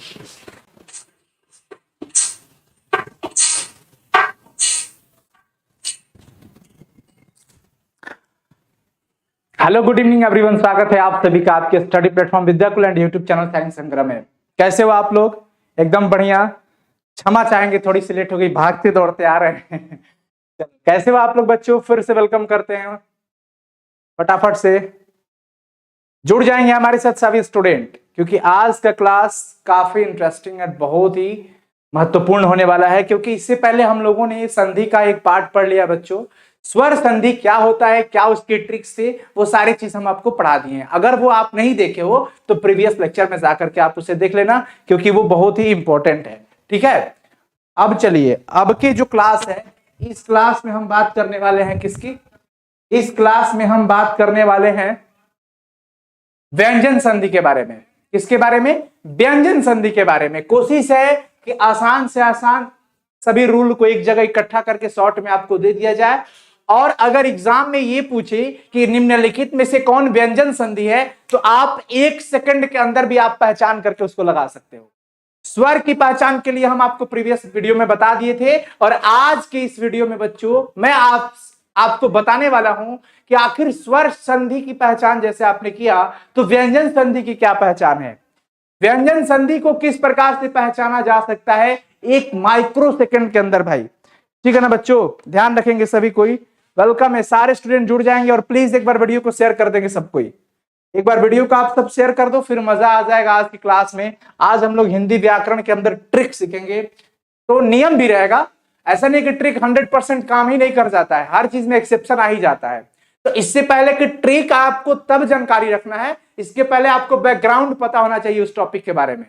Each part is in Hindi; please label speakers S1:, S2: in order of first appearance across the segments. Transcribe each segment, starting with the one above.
S1: Hello, good evening everyone. स्वागत है आप सभी का आपके study platform Vidyakul and YouTube channel science संग्रह में। कैसे हो आप लोग? एकदम बढ़िया। क्षमा चाहेंगे, थोड़ी सी लेट हो गई, भागते दौड़ते आ रहे हैं। कैसे हो आप लोग बच्चों? फिर से वेलकम करते हैं। फटाफट से जुड़ जाएंगे हमारे साथ सभी स्टूडेंट, क्योंकि आज का क्लास काफी इंटरेस्टिंग और बहुत ही महत्वपूर्ण होने वाला है। क्योंकि इससे पहले हम लोगों ने संधि का एक पार्ट पढ़ लिया बच्चों। स्वर संधि क्या होता है, क्या उसकी ट्रिक्स थे, वो सारी चीज हम आपको पढ़ा दिए हैं। अगर वो आप नहीं देखे हो तो प्रीवियस लेक्चर में जाकर के आप उसे देख लेना, क्योंकि वो बहुत ही इंपॉर्टेंट है। ठीक है, अब चलिए, अब की जो क्लास है, इस क्लास में हम बात करने वाले हैं किसकी? इस क्लास में हम बात करने वाले हैं व्यंजन संधि के बारे में। किसके बारे में? व्यंजन संधि के बारे में। कोशिश है कि आसान से आसान सभी रूल को एक जगह इकट्ठा करके शॉर्ट में आपको दे दिया जाए। और अगर एग्जाम में ये पूछे कि निम्नलिखित में से कौन व्यंजन संधि है, तो आप 1 सेकंड के अंदर भी आप पहचान करके उसको लगा सकते हो। स्वर की पहचान के लिए हम आपको प्रीवियस वीडियो में बता दिए थे, और आज के इस वीडियो में बच्चों मैं आपको बताने वाला हूं कि आखिर स्वर संधि की पहचान जैसे आपने किया, तो व्यंजन संधि की क्या पहचान है, व्यंजन संधि को किस प्रकार से पहचाना जा सकता है 1 माइक्रो सेकंड के अंदर भाई। ठीक है ना बच्चों? ध्यान रखेंगे सभी कोई। वेलकम है, सारे स्टूडेंट जुड़ जाएंगे। और प्लीज एक बार वीडियो को शेयर कर देंगे सब कोई। एक बार वीडियो को आप सब शेयर कर दो, फिर मजा आ जाएगा आज की क्लास में। आज हम लोग हिंदी व्याकरण के अंदर ट्रिक सीखेंगे, तो नियम भी रहेगा। ऐसा नहीं कि ट्रिक 100% काम ही नहीं कर जाता है, हर चीज में एक्सेप्शन आ ही जाता है। तो इससे पहले कि ट्रिक आपको तब जानकारी रखना है, इसके पहले आपको बैकग्राउंड पता होना चाहिए उस टॉपिक के बारे में।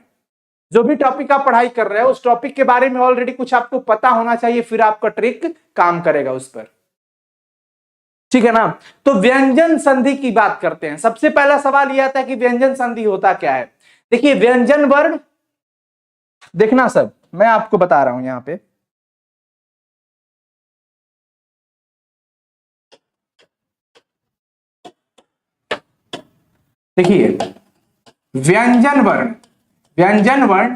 S1: जो भी टॉपिक आप पढ़ाई कर रहे हो उस टॉपिक के बारे में ऑलरेडी कुछ आपको पता होना चाहिए, फिर आपका ट्रिक काम करेगा उस पर। ठीक है ना? तो व्यंजन संधि की बात करते हैं। सबसे पहला सवाल यह आता है कि व्यंजन संधि होता क्या है। देखिए, व्यंजन वर्ण, देखना सब मैं आपको बता रहा हूं यहां पे। देखिए, व्यंजन वर्ण, व्यंजन वर्ण,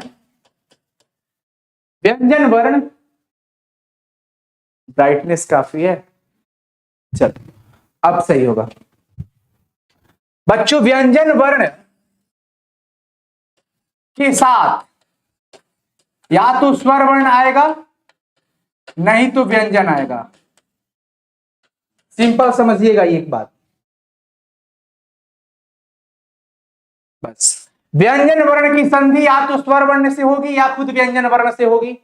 S1: व्यंजन वर्ण, ब्राइटनेस काफी है, चल अब सही होगा बच्चों। व्यंजन वर्ण के साथ या तो स्वर वर्ण आएगा, नहीं तो व्यंजन आएगा। सिंपल समझिएगा एक बात बस। व्यंजन वर्ण की संधि या तो स्वर वर्ण से होगी या खुद व्यंजन वर्ण से होगी।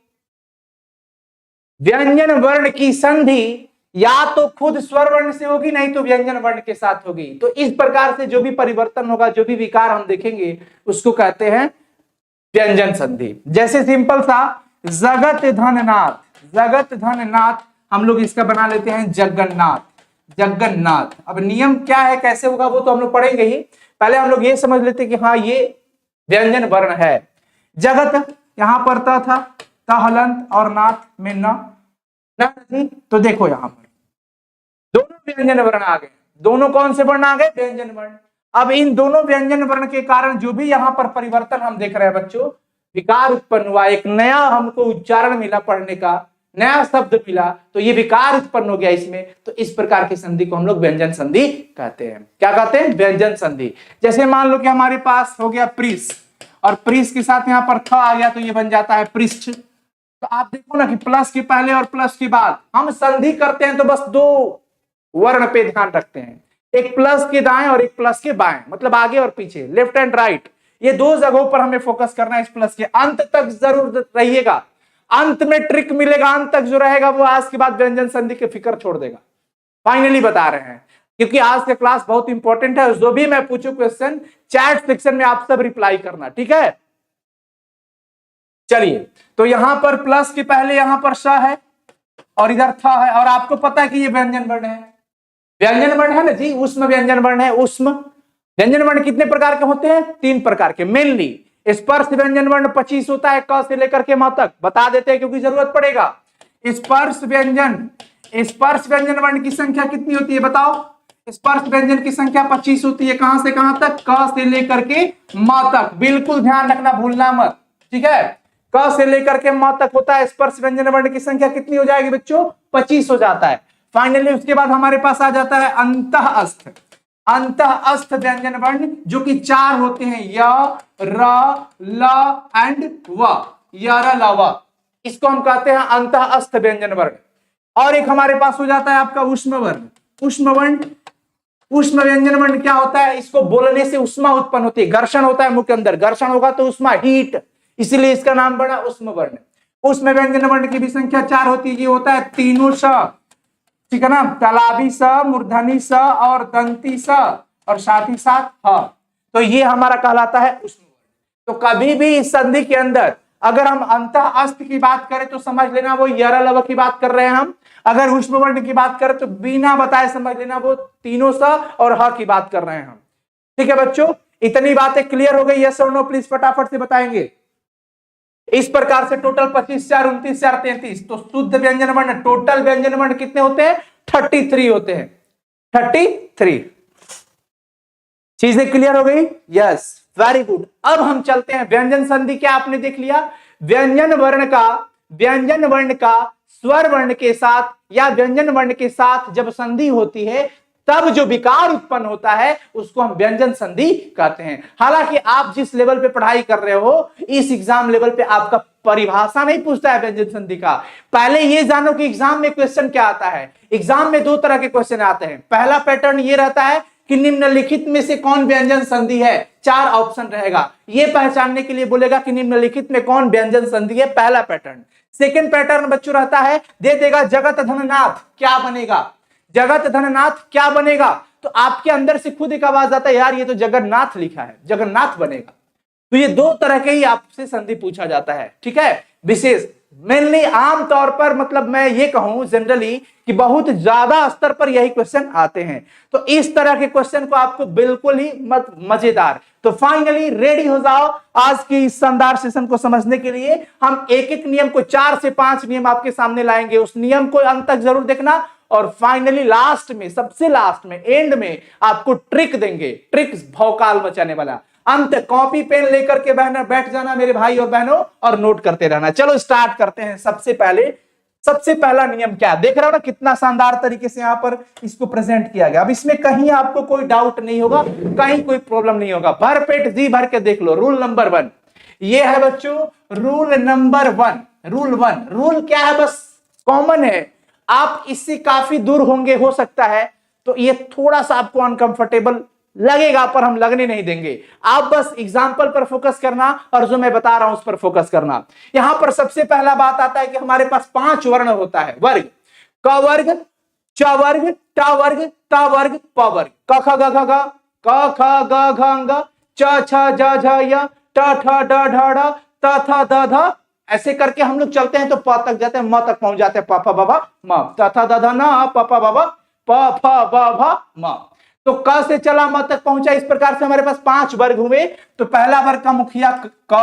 S1: व्यंजन वर्ण की संधि या तो खुद स्वर वर्ण से होगी, नहीं तो व्यंजन वर्ण के साथ होगी। तो इस प्रकार से जो भी परिवर्तन होगा, जो भी विकार हम देखेंगे, उसको कहते हैं व्यंजन संधि। जैसे सिंपल सा जगत धननाथ, जगत धननाथ, हम लोग इसका बना लेते हैं जगन्नाथ, जगन्नाथ। अब नियम क्या है, कैसे होगा, वो तो हम लोग पढ़ेंगे ही। पहले हम लोग ये समझ लेते हैं कि हाँ ये व्यंजन वर्ण है। जगत यहां पर त था, हलंत और नाथ में न, तो देखो यहां पर दोनों व्यंजन वर्ण आ गए। दोनों कौन से वर्ण आ गए? व्यंजन वर्ण। अब इन दोनों व्यंजन वर्ण के कारण जो भी यहां पर परिवर्तन हम देख रहे हैं बच्चों, विकार उत्पन्न हुआ, एक नया हमको उच्चारण मिला, पढ़ने का नया शब्द मिला, तो ये विकार उत्पन्न हो गया इसमें। तो इस प्रकार की संधि को हम लोग व्यंजन संधि कहते हैं। क्या कहते हैं? व्यंजन संधि। जैसे मान लो कि हमारे पास हो गया प्रिस, और प्रिस के साथ यहाँ पर थ आ गया, तो ये बन जाता है पृष्ठ। तो आप देखो ना कि प्लस के पहले और प्लस के बाद हम संधि करते हैं तो बस 2 वर्ण पे ध्यान रखते हैं, एक प्लस के दाएं और एक प्लस के बाएं, मतलब आगे और पीछे, लेफ्ट एंड राइट। ये 2 जगहों पर हमें फोकस करना है। इस प्लस के अंत तक जरूर रहिएगा, अंत में ट्रिक मिलेगा। अंत तक जो रहेगा वो आज के बाद व्यंजन संधि के फिक्र छोड़ देगा। फाइनली बता रहे हैं, क्योंकि आज का क्लास बहुत इंपॉर्टेंट है। जो भी मैं पूछूं क्वेश्चन, चैट सेक्शन में आप सब रिप्लाई करना, ठीक है? चलिए, तो यहां पर प्लस के पहले यहां पर स है और इधर थ है, और आपको पता है कि ये व्यंजन वर्ण है। व्यंजन वर्ण है ना जी, उष्म व्यंजन वर्ण है। उष्म व्यंजन वर्ण कितने प्रकार के होते हैं? 3 प्रकार के मेनली। स्पर्श व्यंजन वर्ण 25 होता है, क से लेकर के म तक, बता देते हैं क्योंकि जरूरत पड़ेगा। स्पर्श व्यंजन वर्ण की संख्या कितनी होती है बताओ? स्पर्श व्यंजन की संख्या 25 होती है। कहां से कहां तक? क से लेकर के म तक। बिल्कुल ध्यान रखना, भूलना मत। ठीक है। क से लेकर के म तक होता है स्पर्श व्यंजन वर्ण की संख्या कितनी हो जाएगी बच्चों? 25 हो जाता है। फाइनली उसके बाद हमारे पास आ जाता है अंतःस्थ। अंतःस्थ व्यंजन वर्ण जो कि 4 होते हैं, य, र, ल एंड व, य, र, ल, व। इसको हम कहते हैं अंतःस्थ व्यंजन वर्ण। और एक हमारे पास हो जाता है आपका ऊष्म वर्ण। ऊष्म वर्ण, ऊष्म व्यंजन वर्ण क्या होता है? इसको बोलने से उष्मा उत्पन्न होती है, घर्षण होता है मुंह के अंदर, घर्षण होगा तो उष्मा, हीट, इसलिए इसका नाम पड़ा ऊष्म वर्ण। ऊष्म व्यंजन वर्ण की भी संख्या 4 होती है। ये होता है तीनों स, ठीक है ना, तालाबी स, मूर्धनी स और दंती स और साथ ही साथ ह। तो ये हमारा कहलाता है ऊष्म वर्ण। तो कभी भी इस संधि के अंदर अगर हम अंतःस्थ की बात करें तो समझ लेना वो य, र, ल, व की बात कर रहे हैं हम। अगर ऊष्म वर्ण की बात करें तो बिना बताए समझ लेना वो तीनों स और ह की बात कर रहे हैं हम। ठीक है बच्चों, इतनी बातें क्लियर हो गई? यस और नो प्लीज फटाफट से बताएंगे। इस प्रकार से टोटल 25, 4, 29, 4, 33। तो शुद्ध व्यंजन वर्ण, टोटल व्यंजन वर्ण कितने होते हैं? 33 होते हैं, 33। चीजें क्लियर हो गई? Yes, very good. अब हम चलते हैं व्यंजन संधि। क्या आपने देख लिया? व्यंजन वर्ण का स्वर वर्ण के साथ या व्यंजन वर्ण के साथ जब संधि होती है तब जो विकार उत्पन्न होता है उसको हम व्यंजन संधि कहते हैं। हालांकि आप जिस लेवल पे पढ़ाई कर रहे हो, इस एग्जाम लेवल पे आपका परिभाषा नहीं पूछता है व्यंजन संधि का। पहले ये जानो कि एग्जाम में क्वेश्चन क्या आता है। एग्जाम में 2 तरह के क्वेश्चन आते हैं। पहला पैटर्न ये रहता है कि निम्नलिखित में से कौन व्यंजन संधि है, 4 ऑप्शन रहेगा। ये पहचानने के लिए बोलेगा कि निम्नलिखित में कौन व्यंजन संधि है, पहला पैटर्न। सेकंड पैटर्न बच्चों रहता है, दे देगा जगत धननाथ क्या बनेगा, जगत धननाथ क्या बनेगा। तो आपके अंदर से खुद एक आवाज आता है, यार ये तो जगन्नाथ लिखा है, जगन्नाथ बनेगा। तो ये 2 तरह के ही आपसे संधि पूछा जाता है, ठीक है। विशेष मेनली आमतौर पर, मतलब मैं ये कहूं जनरली कि बहुत ज्यादा स्तर पर यही क्वेश्चन आते हैं। तो इस तरह के क्वेश्चन को आपको बिल्कुल ही मत मजेदार। तो फाइनली रेडी हो जाओ आज की इस शानदार सेशन को समझने के लिए। हम एक एक नियम को 4 से 5 नियम आपके सामने लाएंगे, उस नियम को अंत तक जरूर देखना। और फाइनली लास्ट में, सबसे लास्ट में, एंड में आपको ट्रिक देंगे, ट्रिक्स भौकाल मचाने वाला। अंत कॉपी पेन लेकर के बहना बैठ जाना मेरे भाई और बहनों और नोट करते रहना। चलो स्टार्ट करते हैं। सबसे पहला नियम क्या देख रहे हो ना, कितना शानदार तरीके से यहां पर इसको प्रेजेंट किया गया। अब इसमें कहीं आपको कोई डाउट नहीं होगा, कहीं कोई प्रॉब्लम नहीं होगा, भर पेट जी भर के देख लो। रूल नंबर 1 ये है बच्चों, रूल नंबर 1। रूल क्या है? बस कॉमन है, आप इससे काफी दूर होंगे हो सकता है, तो ये थोड़ा सा आपको अनकंफर्टेबल लगेगा पर हम लगने नहीं देंगे। आप बस एग्जाम्पल पर फोकस करना और जो मैं बता रहा हूं उस पर फोकस करना। यहां पर सबसे पहला बात आता है कि हमारे पास 5 वर्ण होता है, वर्ग। क वर्ग, च वर्ग, ट वर्ग, त वर्ग, प वर्ग। क ख ग घ घ, क ख ग घ अंग, च छ ज झ य, ट ठ ड ढ ढ, त थ द ध। ऐसे करके हम लोग चलते हैं तो प तक जाते हैं, म तक पहुंच जाते हैं, प फ ब भ म, त थ द ध न, प प ब भ, प फ ब भ म। तो क से चला म तक पहुंचा। इस प्रकार से हमारे पास 5 वर्ग हुए। तो पहला वर्ग का मुखिया क,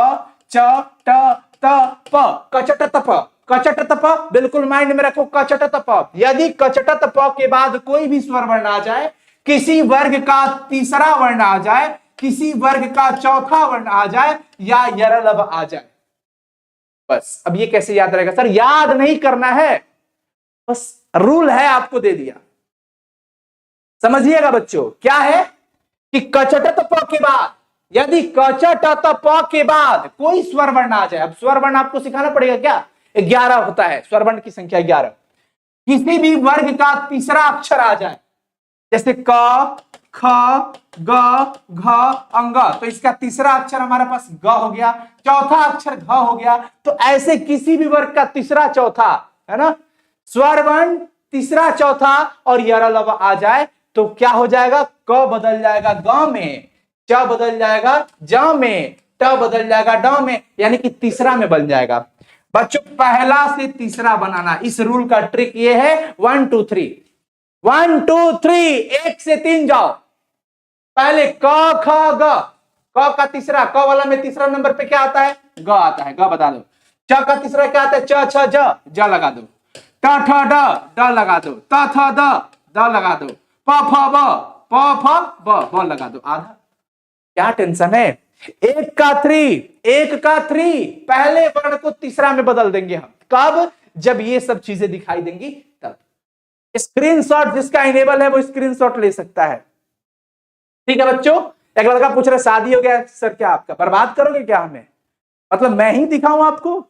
S1: च, ट, त, प, कचट तप। कचट तप बिल्कुल माइंड में रखो, कचट तप। यदि कचट तप के बाद कोई भी स्वर वर्ण आ जाए, किसी वर्ग का तीसरा वर्ण आ जाए, किसी वर्ग का चौथा वर्ण आ जाए या यरलव आ जाए, बस। अब ये कैसे याद रहेगा सर? याद नहीं करना है, बस रूल है, आपको दे दिया। समझिएगा बच्चों, क्या है कि कचटत प के बाद, यदि कचटत प के बाद कोई स्वर वर्ण आ जाए। अब स्वर वर्ण आपको सिखाना पड़ेगा क्या? 11 होता है स्वर वर्ण की संख्या, 11। किसी भी वर्ग का तीसरा अक्षर आ जाए, जैसे क, ख, ग, घ, अंग, तो इसका तीसरा अक्षर हमारे पास ग हो गया, चौथा अक्षर घ हो गया। तो ऐसे किसी भी वर्ग का तीसरा चौथा, है ना, स्वर वर्ण तीसरा चौथा और यरलव आ जाए तो क्या हो जाएगा? क बदल जाएगा ग में, च बदल जाएगा ज में, ट बदल जाएगा ड में, यानी कि तीसरा में बन जाएगा। बच्चों पहला से तीसरा बनाना, इस रूल का ट्रिक ये है। 1 2 3, 1 2 3, 1 से 3 जाओ। पहले क ख ग, क का तीसरा, क वाला में तीसरा नंबर पे क्या आता है? ग आता है, ग बता दो। च का तीसरा क्या आता है? च छ ज, ज लगा दो। ट ठ ड, ड लगा दो। त थ द, द लगा दो। प फ ब, प फ ब, ब लगा दो। आधा क्या टेंशन है? एक का थ्री, एक का थ्री, पहले वर्ण को तीसरा में बदल देंगे हम। कब? जब ये सब चीजें दिखाई देंगी तब। स्क्रीनशॉट जिसका इनेबल है वो स्क्रीनशॉट ले सकता है। ठीक है बच्चों। एक लड़का पूछ रहा शादी हो गया सर, क्या आपका बर्बाद करोगे क्या हमें? मतलब मैं ही दिखाऊं आपको?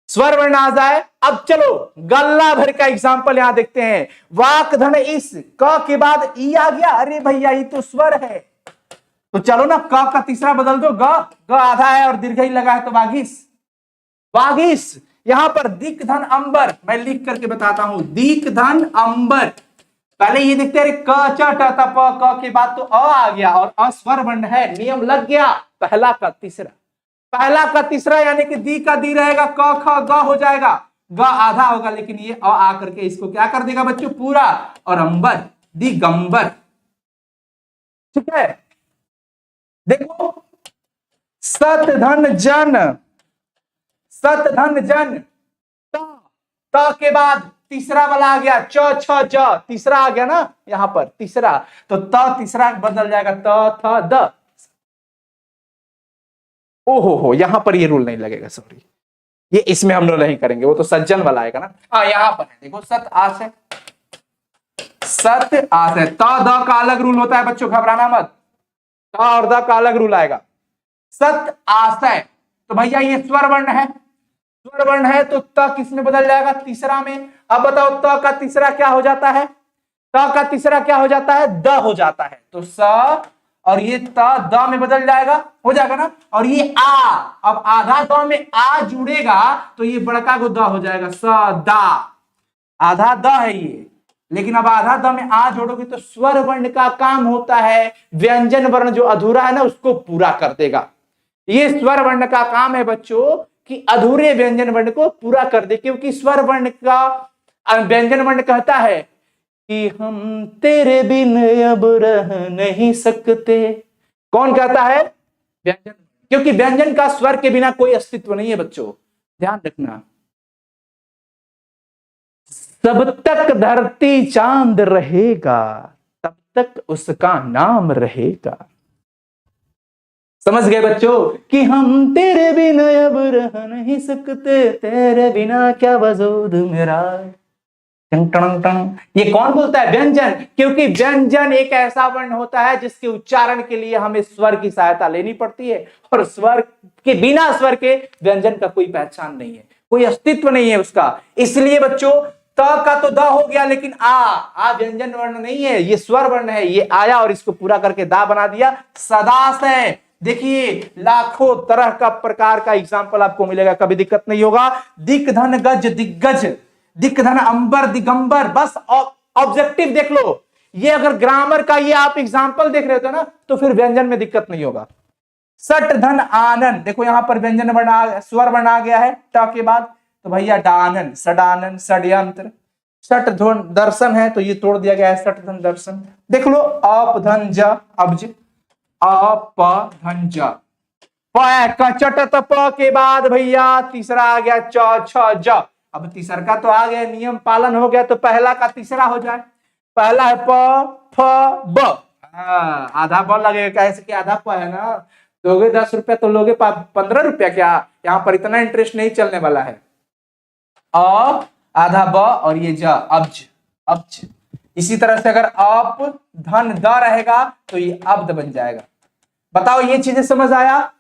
S1: स्वर वर्ण आ जाए। अब चलो गल्ला भर का एग्जांपल यहां देखते हैं। वाक धन इस, क के बाद ई आ गया, अरे भैया ये तो स्वर है, तो चलो ना क का तीसरा बदल दो, ग आधा है और दीर्घ ही लगा है तो वागिस, वागिस। यहां पर दिक धन अंबर, मैं लिख करके बताता हूं, दिक धन अंबर। पहले ये देखते हैं क च ट त प, क के बाद तो अ आ गया और अस्वर वर्ण है, नियम लग गया। पहला का तीसरा, पहला का तीसरा यानी कि दी का दी रहेगा, क ख ग हो जाएगा, ग आधा होगा, लेकिन ये अ आ करके इसको क्या कर देगा बच्चों पूरा, और अंबर, दिगंबर। ठीक है, देखो सत धन जन, सत धन जन, त के बाद तीसरा वाला आ गया, च छ ज, तीसरा आ गया ना यहां पर तीसरा, तो त तीसरा बदल जाएगा त थ द। ओहो, यहां पर ये रूल नहीं लगेगा, सॉरी, ये इसमें हम लोग नहीं करेंगे, वो तो सज्जन वाला आएगा ना। हाँ यहां पर है, देखो सत आस है, सत आस है, त द का अलग रूल होता है बच्चों, घबराना मत, त और द का अलग रूल आएगा। सत आशय, तो भैया ये स्वर वर्ण है, स्वर वर्ण है तो त किस में बदल जाएगा, तीसरा में। अब बताओ त का तीसरा क्या हो जाता है, त का तीसरा क्या हो जाता है, द हो जाता है, तो स और ये त द में बदल जाएगा, हो जाएगा ना। और ये आ, अब आधा द में आ जुड़ेगा तो ये बड़का को द हो जाएगा, स दा, आधा द है ये, लेकिन अब आधा द में आ जोड़ोगे तो स्वर वर्ण का काम होता है व्यंजन वर्ण जो अधूरा है ना उसको पूरा कर देगा। ये स्वर वर्ण का काम है बच्चों कि अधूरे व्यंजन वर्ण को पूरा कर दे, क्योंकि स्वर वर्ण का व्यंजन वर्ण कहता है कि हम तेरे बिन अब रह नहीं सकते। कौन कहता है? व्यंजन, क्योंकि व्यंजन का स्वर के बिना कोई अस्तित्व नहीं है बच्चों, ध्यान रखना। जब तक धरती चांद रहेगा तब तक उसका नाम रहेगा। समझ गए बच्चों कि हम तेरे बिना अब रह नहीं सकते, तेरे बिना क्या वजूद मेरा। टंग टंग टंग, ये कौन बोलता है? व्यंजन, क्योंकि व्यंजन एक ऐसा वर्ण होता है जिसके उच्चारण के लिए हमें स्वर की सहायता लेनी पड़ती है, और स्वर के बिना स्वर के व्यंजन का कोई पहचान नहीं है, कोई अस्तित्व नहीं है उसका। इसलिए बच्चों त का तो द हो गया, लेकिन आ व्यंजन वर्ण नहीं है, ये स्वर वर्ण है, ये आया और इसको पूरा करके दा बना दिया, सदास है। देखिए लाखों तरह का प्रकार का एग्जाम्पल आपको मिलेगा, कभी दिक्कत नहीं होगा। दिक धन गज दिग्गज, दिक धन अंबर दिगंबर, बस ऑब्जेक्टिव देख लो। ये अगर ग्रामर का ये आप एग्जाम्पल देख रहे हो ना तो फिर व्यंजन में दिक्कत नहीं होगा। सट धन आनन, देखो यहां पर व्यंजन वर्ण स्वर वर्ण आ गया है ट के बाद, तो भैया डानन, सडानन, षड्यंत्र। सट धन दर्शन है तो ये तोड़ दिया गया है, सट धन दर्शन। देख लो अप धन ज, अब्ज, अप धन ज, चट तप के बाद भैया तीसरा आ गया च छ ज। अब तीसरा का तो आ गया, नियम पालन हो गया, तो पहला का तीसरा हो जाए। पहला है प फ ब, आधा ब लगेगा, कैसे कि आधा प है ना, दोगे 10 रुपया तो लोगे 15 रुपया, क्या यहाँ पर इतना इंटरेस्ट नहीं चलने वाला है। अ आधा ब और ये ज, अब्ज, अब्ज। इसी तरह से अगर अप धन द रहेगा तो ये अब्द बन जाएगा। बताओ ये चीजें समझ आया?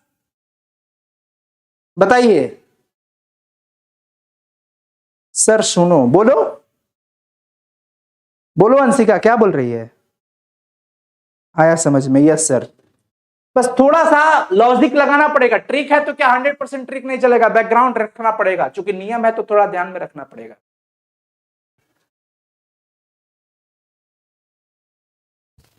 S1: बताइए सर, सुनो, बोलो बोलो, अंशिका क्या बोल रही है? आया समझ में? Yes sir. बस थोड़ा सा लॉजिक लगाना पड़ेगा, ट्रिक है तो क्या 100% ट्रिक नहीं चलेगा, बैकग्राउंड रखना पड़ेगा, क्योंकि नियम है तो थोड़ा ध्यान में रखना पड़ेगा।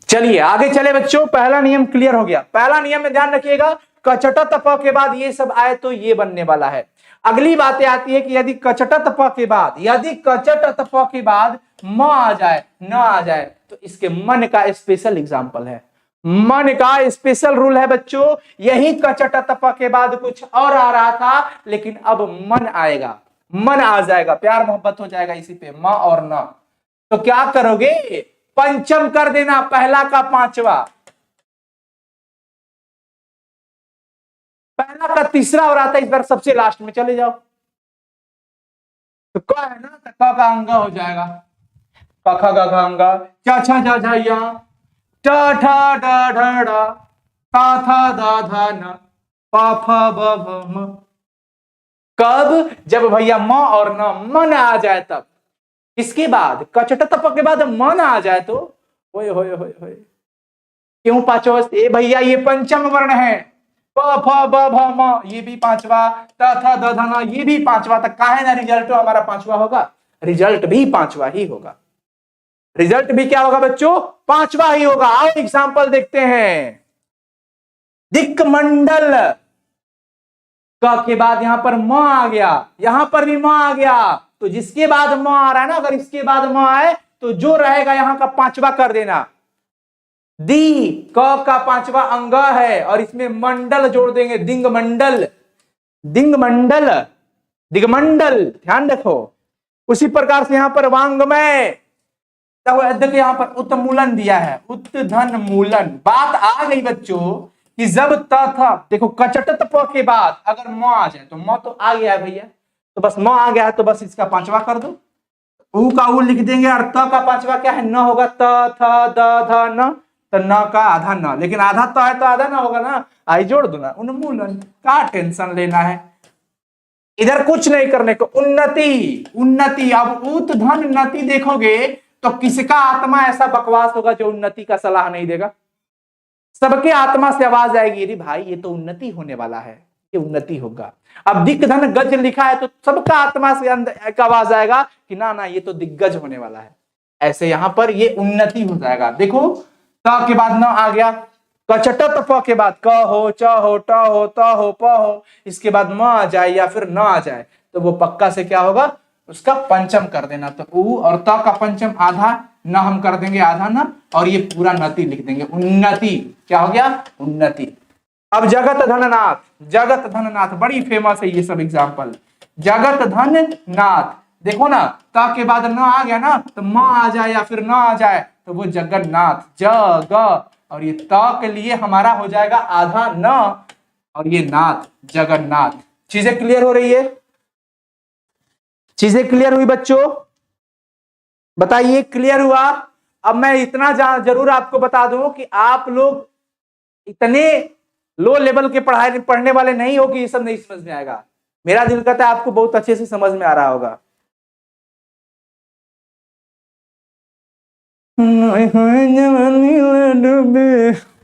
S1: चलिए आगे चले बच्चों, पहला नियम क्लियर हो गया। पहला नियम में ध्यान रखिएगा, कचट तप के बाद ये सब आए तो ये बनने वाला है। अगली बातें आती है कि यदि कचट तप के बाद, यदि कचट तप के बाद म आ जाए, न आ जाए, तो इसके मन का स्पेशल एग्जाम्पल है, मन का स्पेशल रूल है बच्चों। यही कचट तप के बाद कुछ और आ रहा था, लेकिन अब मन आएगा, मन आ जाएगा, प्यार मोहब्बत हो जाएगा इसी पे, म और न। तो क्या करोगे? पंचम कर देना, पहला का पांचवा। पहला का तीसरा और आता है, इस बार सबसे लास्ट में चले जाओ। तो क है ना, तो क का अंग हो जाएगा, क ख ग घ अंग, च छ ज झ य, ट ठ ड ढ ढ, थ थ द ध न, प फ ब भ म। कब? जब भैया म और न मन आ जाए तब। इसके बाद कचट तप के बाद मन आ जाए तो होए होए होए होए। क्यों पांचवा? ए भैया ये पंचम वर्ण है, प फ ब भ म, ये भी पांचवा, त थ द ध न, ये भी पांचवा। तक का है ना, रिजल्ट हमारा पांचवा होगा, रिजल्ट भी पांचवा ही होगा, रिजल्ट भी क्या होगा बच्चों? पांचवा ही होगा। आओ एग्जाम्पल देखते हैं। दिक्मंडल, क के बाद यहां पर म आ गया, यहां पर भी म आ गया, तो जिसके बाद म आ रहा है ना, अगर इसके बाद म आए तो जो रहेगा यहां का पांचवा कर देना। दी, क का पांचवा अंग है और इसमें मंडल जोड़ देंगे, दिंग मंडल, दिंग मंडल, दिगमंडल, ध्यान रखो। उसी प्रकार से यहां पर वांगमय, देखो यहां पर उत्मूलन दिया है, उत्धन मूलन। बात आ गई बच्चों कि जब त था, देखो कचटत प के बाद अगर म आ जाए तो म तो आ गया है भैया, तो बस म आ गया है तो बस इसका पांचवा कर दो, ऊ का ऊ लिख देंगे, और त का पांचवा क्या है? न होगा, त थ द ध न, तो न का आधा न, लेकिन आधा तो है तो आधा ना होगा ना, आई जोड़ दो ना, उन्मूलन। क्या टेंशन लेना है, इधर कुछ नहीं करने को। उन्नति, उन्नति, अब उत धन नति देखोगे तो किसका आत्मा ऐसा बकवास होगा जो उन्नति का सलाह नहीं देगा? सबके आत्मा से आवाज आएगी, अरे भाई ये तो उन्नति होने वाला है, ये उन्नति होगा। अब दिक धन गज लिखा है तो सबका आत्मा से एक आवाज आएगा कि ना ना ये तो दिग्गज होने वाला है। ऐसे यहां पर ये उन्नति हो जाएगा। देखो त के बाद न आ गया, कचटत प के बाद क हो, च हो, ट हो, त हो, प हो, इसके बाद म आ जाए या फिर न आ जाए तो वो पक्का से क्या होगा? उसका पंचम कर देना। तो उ और त का पंचम आधा, न हम कर देंगे आधा न, और ये पूरा नति लिख देंगे, उन्नति। क्या हो गया? उन्नति। अब जगत धननाथ, जगत धननाथ बड़ी फेमस है ये सब एग्जाम्पल। जगत धन नाथ, देखो ना, त के बाद न आ गया ना, तो म आ जाए या फिर न आ जाए तो वो जगन्नाथ, जग, और ये त के लिए हमारा हो जाएगा आधा न, और ये नाथ, जगन्नाथ। चीजें क्लियर हो रही है? चीजें क्लियर हुई बच्चों? बताइए, क्लियर हुआ? अब मैं इतना जरूर आपको बता दूं कि आप लोग इतने लो लेवल के पढ़ने वाले नहीं हो कि ये सब नहीं समझ में आएगा। मेरा दिल कहता है आपको बहुत अच्छे से समझ में आ रहा होगा।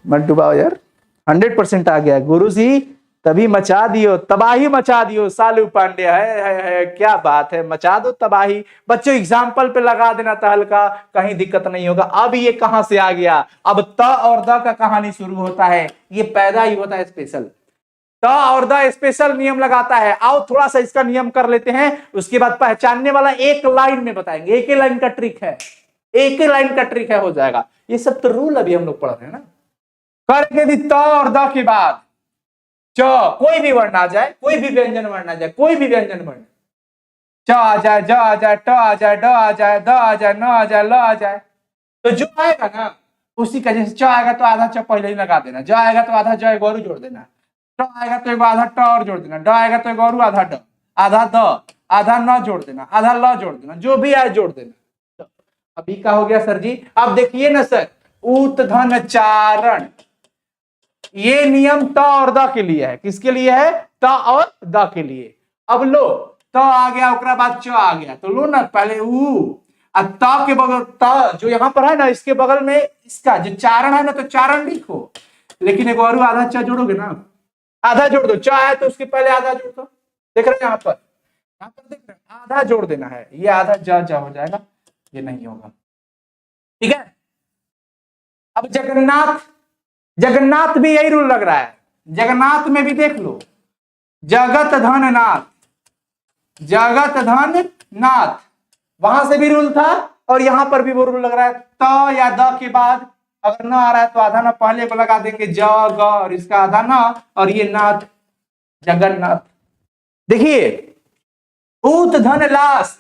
S1: मत डुबाओ यार, 100% आ गया गुरु जी, तभी मचा दियो, तबाही मचा दियो सालू पांडे। है क्या बात है, मचा दो तबाही। बच्चों एग्जाम्पल पे लगा देना तहलका, कहीं दिक्कत नहीं होगा। अब ये कहां से आ गया? अब त और द का कहानी शुरू होता है, ये पैदा ही होता है स्पेशल। त और द स्पेशल नियम लगाता है। आओ थोड़ा सा इसका नियम कर लेते हैं, उसके बाद पहचानने वाला एक लाइन में बताएंगे, एक ही लाइन का ट्रिक है, एक ही लाइन का ट्रिक है, हो जाएगा। ये सब तो रूल अभी हम लोग पढ़ रहे हैं ना। करके दी त और द के बाद च, कोई भी वर्ण आ जाए, कोई भी व्यंजन वर्ण आ जाए, कोई भी व्यंजन वर्ण, च आ जाए, ज आ जाए, ट आ जाए, ड आ जाए, द आ जाए, न आ जाए, ल आ जाए, तो जो आएगा ना उसी का, जैसे च आएगा तो आधा च पहले ही लगा देना, ज आएगा तो आधा ज एक और जोड़ देना, ट आएगा तो एक आधा ट और जोड़ देना, ड आएगा तो एक और आधा ड, आधा द, आधा न जोड़ देना, आधा ल जोड़ देना, जो भी आए जोड़ देना। अभी का हो गया सर जी? अब देखिए ना सर, उत धन चारण, ये नियम त और द के लिए है। किसके लिए है? त और द के लिए। अब लो, त आ गया, उसके बाद च आ गया, तो लो ना पहले उ, त के बगल, त जो यहां पर है ना, इसके बगल में इसका जो चारण है ना, तो चारण लिखो, लेकिन एक और आधा च जोड़ोगे ना, आधा जोड़ दो, च है तो उसके पहले आधा जोड़ दो। देख रहे हैं यहाँ पर, यहाँ पर देख रहे हैं, आधा जोड़ देना है, ये आधा ज हो जाएगा, ये नहीं होगा। ठीक है। अब जगन्नाथ, जगन्नाथ भी यही रूल लग रहा है। जगन्नाथ में भी देख लो, जगत धन नाथ, जगत धन नाथ, वहां से भी रूल था और यहां पर भी वो रूल लग रहा है। त या द के बाद अगर न आ रहा है तो आधा ना पहले को लगा देंगे, ज ग, और इसका आधा ना, और ये नाथ, जगन्नाथ। देखिए, उत धन लाश,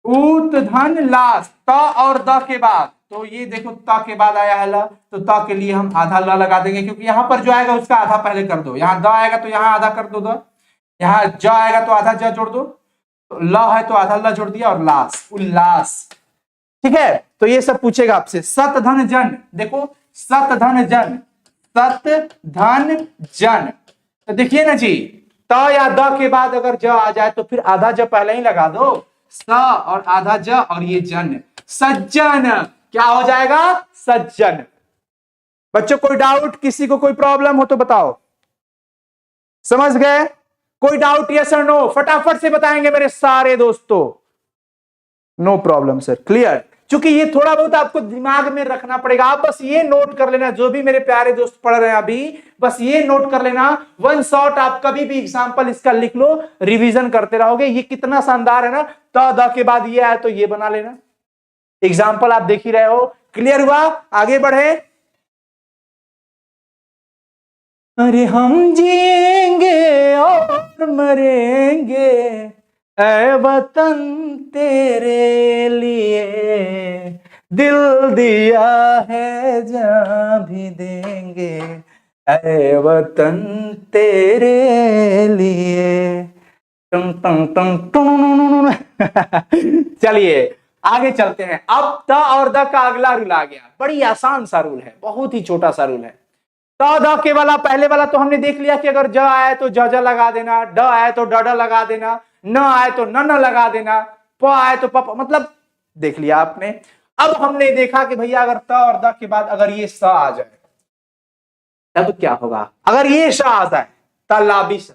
S1: ऊत धन लास, त और द के बाद, तो ये देखो त के बाद आया है ल, तो त के लिए हम आधा ल लगा देंगे, क्योंकि यहां पर जो आएगा उसका आधा पहले कर दो, यहाँ द आएगा तो यहाँ आधा कर दो द, यहाँ ज आएगा तो आधा ज जोड़ दो, तो ल है तो आधा ल जोड़ दिया, और लास उल्लास। ठीक है, तो ये सब पूछेगा आपसे। सत धन जन, देखो सत धन जन, सत धन जन, तो देखिए ना जी, त या द के बाद अगर ज आ जाए तो फिर आधा ज पहले ही लगा दो, स और आधा ज और ये जन, सज्जन, क्या हो जाएगा सज्जन। बच्चों कोई डाउट, किसी को कोई प्रॉब्लम हो तो बताओ, समझ गए? कोई डाउट यस और नो, फटाफट से बताएंगे मेरे सारे दोस्तों। No problem sir, clear. क्योंकि ये थोड़ा बहुत आपको दिमाग में रखना पड़ेगा, आप बस ये नोट कर लेना, जो भी मेरे प्यारे दोस्त पढ़ रहे हैं अभी, बस ये नोट कर लेना, वन शॉट आप कभी भी एग्जांपल इसका लिख लो, रिवीजन करते रहोगे। ये कितना शानदार है ना, त द के बाद ये आया तो ये बना लेना, एग्जाम्पल आप देख ही रहे हो। क्लियर हुआ? आगे बढ़े। अरे हम जिएंगे और मरेंगे ऐ वतन तेरे लिए, दिल दिया है जान भी देंगे ऐ वतन तेरे लिए। टंग टंग टंग टंग। चलिए आगे चलते हैं। अब त और द का अगला रूल आ गया, बड़ी आसान सा रूल है, बहुत ही छोटा सा रूल है। त द के वाला, पहले वाला तो हमने देख लिया कि अगर ज आए तो ज लगा देना, ड आए तो ड लगा देना, न आए तो न लगा देना, प आए तो प, मतलब देख लिया आपने। अब हमने देखा कि भैया अगर त और द के बाद अगर ये स आ जाए तब क्या होगा? अगर ये श आ जाए तलाबी स,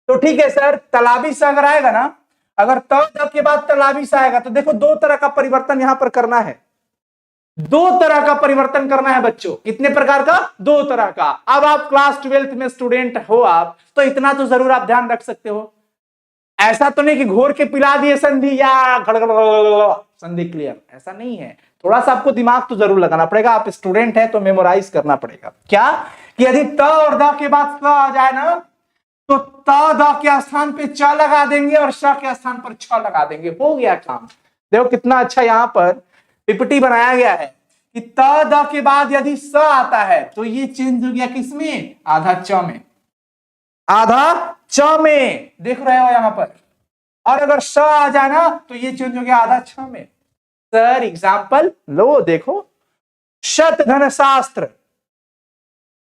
S1: तो ठीक है सर, तलाबी स अगर आएगा ना, अगर त द के बाद तलाबी स आएगा तो देखो दो तरह का परिवर्तन यहां पर करना है, दो तरह का परिवर्तन करना है बच्चों। कितने प्रकार का? दो तरह का। अब आप क्लास 12th में स्टूडेंट हो आप, तो इतना तो जरूर आप ध्यान रख सकते हो, ऐसा तो नहीं कि घोर के पिला दिए संधि या संधि क्लियर, ऐसा नहीं है। थोड़ा सा आपको दिमाग तो जरूर लगाना पड़ेगा, आप स्टूडेंट है तो मेमोराइज करना पड़ेगा। क्या कि यदि त और द के बाद स आ जाए ना, तो त द के स्थान पे च लगा देंगे और श के स्थान पर छ लगा देंगे, हो गया काम। देखो कितना अच्छा यहाँ पर पीपीटी बनाया गया है कि त द के बाद यदि स आता है तो ये चेंज हो गया किसमें? आधा च में, आधा च में, देख रहे हो यहां पर। और अगर स आ जाए ना तो ये चेंज हो गया आधा छ में। सर एग्जाम्पल लो, देखो शत धन शास्त्र,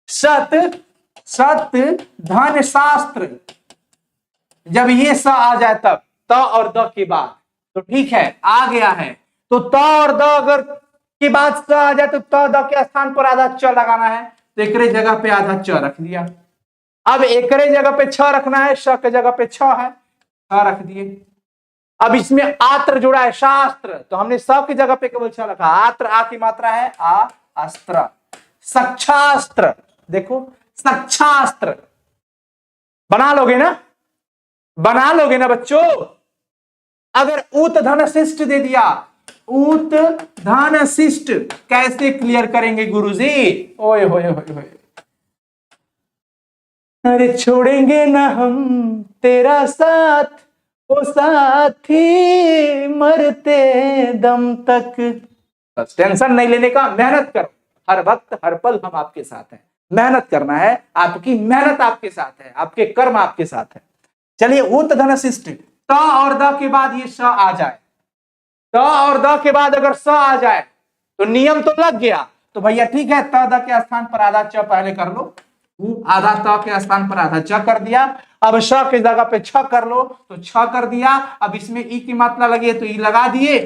S1: शत सत धन शास्त्र, जब ये स आ जाए तब त और द के बाद, तो ठीक है आ गया है। तो त और द अगर के बाद स आ जाए तो त द के स्थान पर आधा च लगाना है, तो एकरे जगह पे आधा च रख दिया। अब एकरे जगह पे छ रखना है, श के जगह पे छ है, छ रख दिए। अब इसमें आत्र जुड़ा है शास्त्र, तो हमने स की जगह पे केवल छ रखा। आत्र आ की मात्रा है आ, अस्त्र, सक्षास्त्र, देखो सक्षास्त्र बना लोगे ना, बना लोगे ना बच्चों। अगर उत धन शिष्ट दे दिया, उत धन शिष्ट कैसे क्लियर करेंगे गुरुजी? ओए होए होए होए, अरे छोड़ेंगे ना हम तेरा साथ, ओ साथी मरते दम तक। बस टेंशन नहीं लेने का, मेहनत करो, हर वक्त हर पल हम आपके साथ हैं। मेहनत करना है, आपकी मेहनत आपके साथ है, आपके कर्म आपके साथ है। चलिए उत धन शिष्ट, त और द के बाद ये स आ जाए, त और द के बाद अगर स आ जाए तो नियम तो लग गया। तो भैया ठीक है, त द के स्थान पर आधा च पहले कर लो, आधा त के स्थान पर आधा च कर दिया। अब श की जगह पे छ कर लो, तो छ कर दिया। अब इसमें ई की मात्रा लगी है तो ई लगा दिए,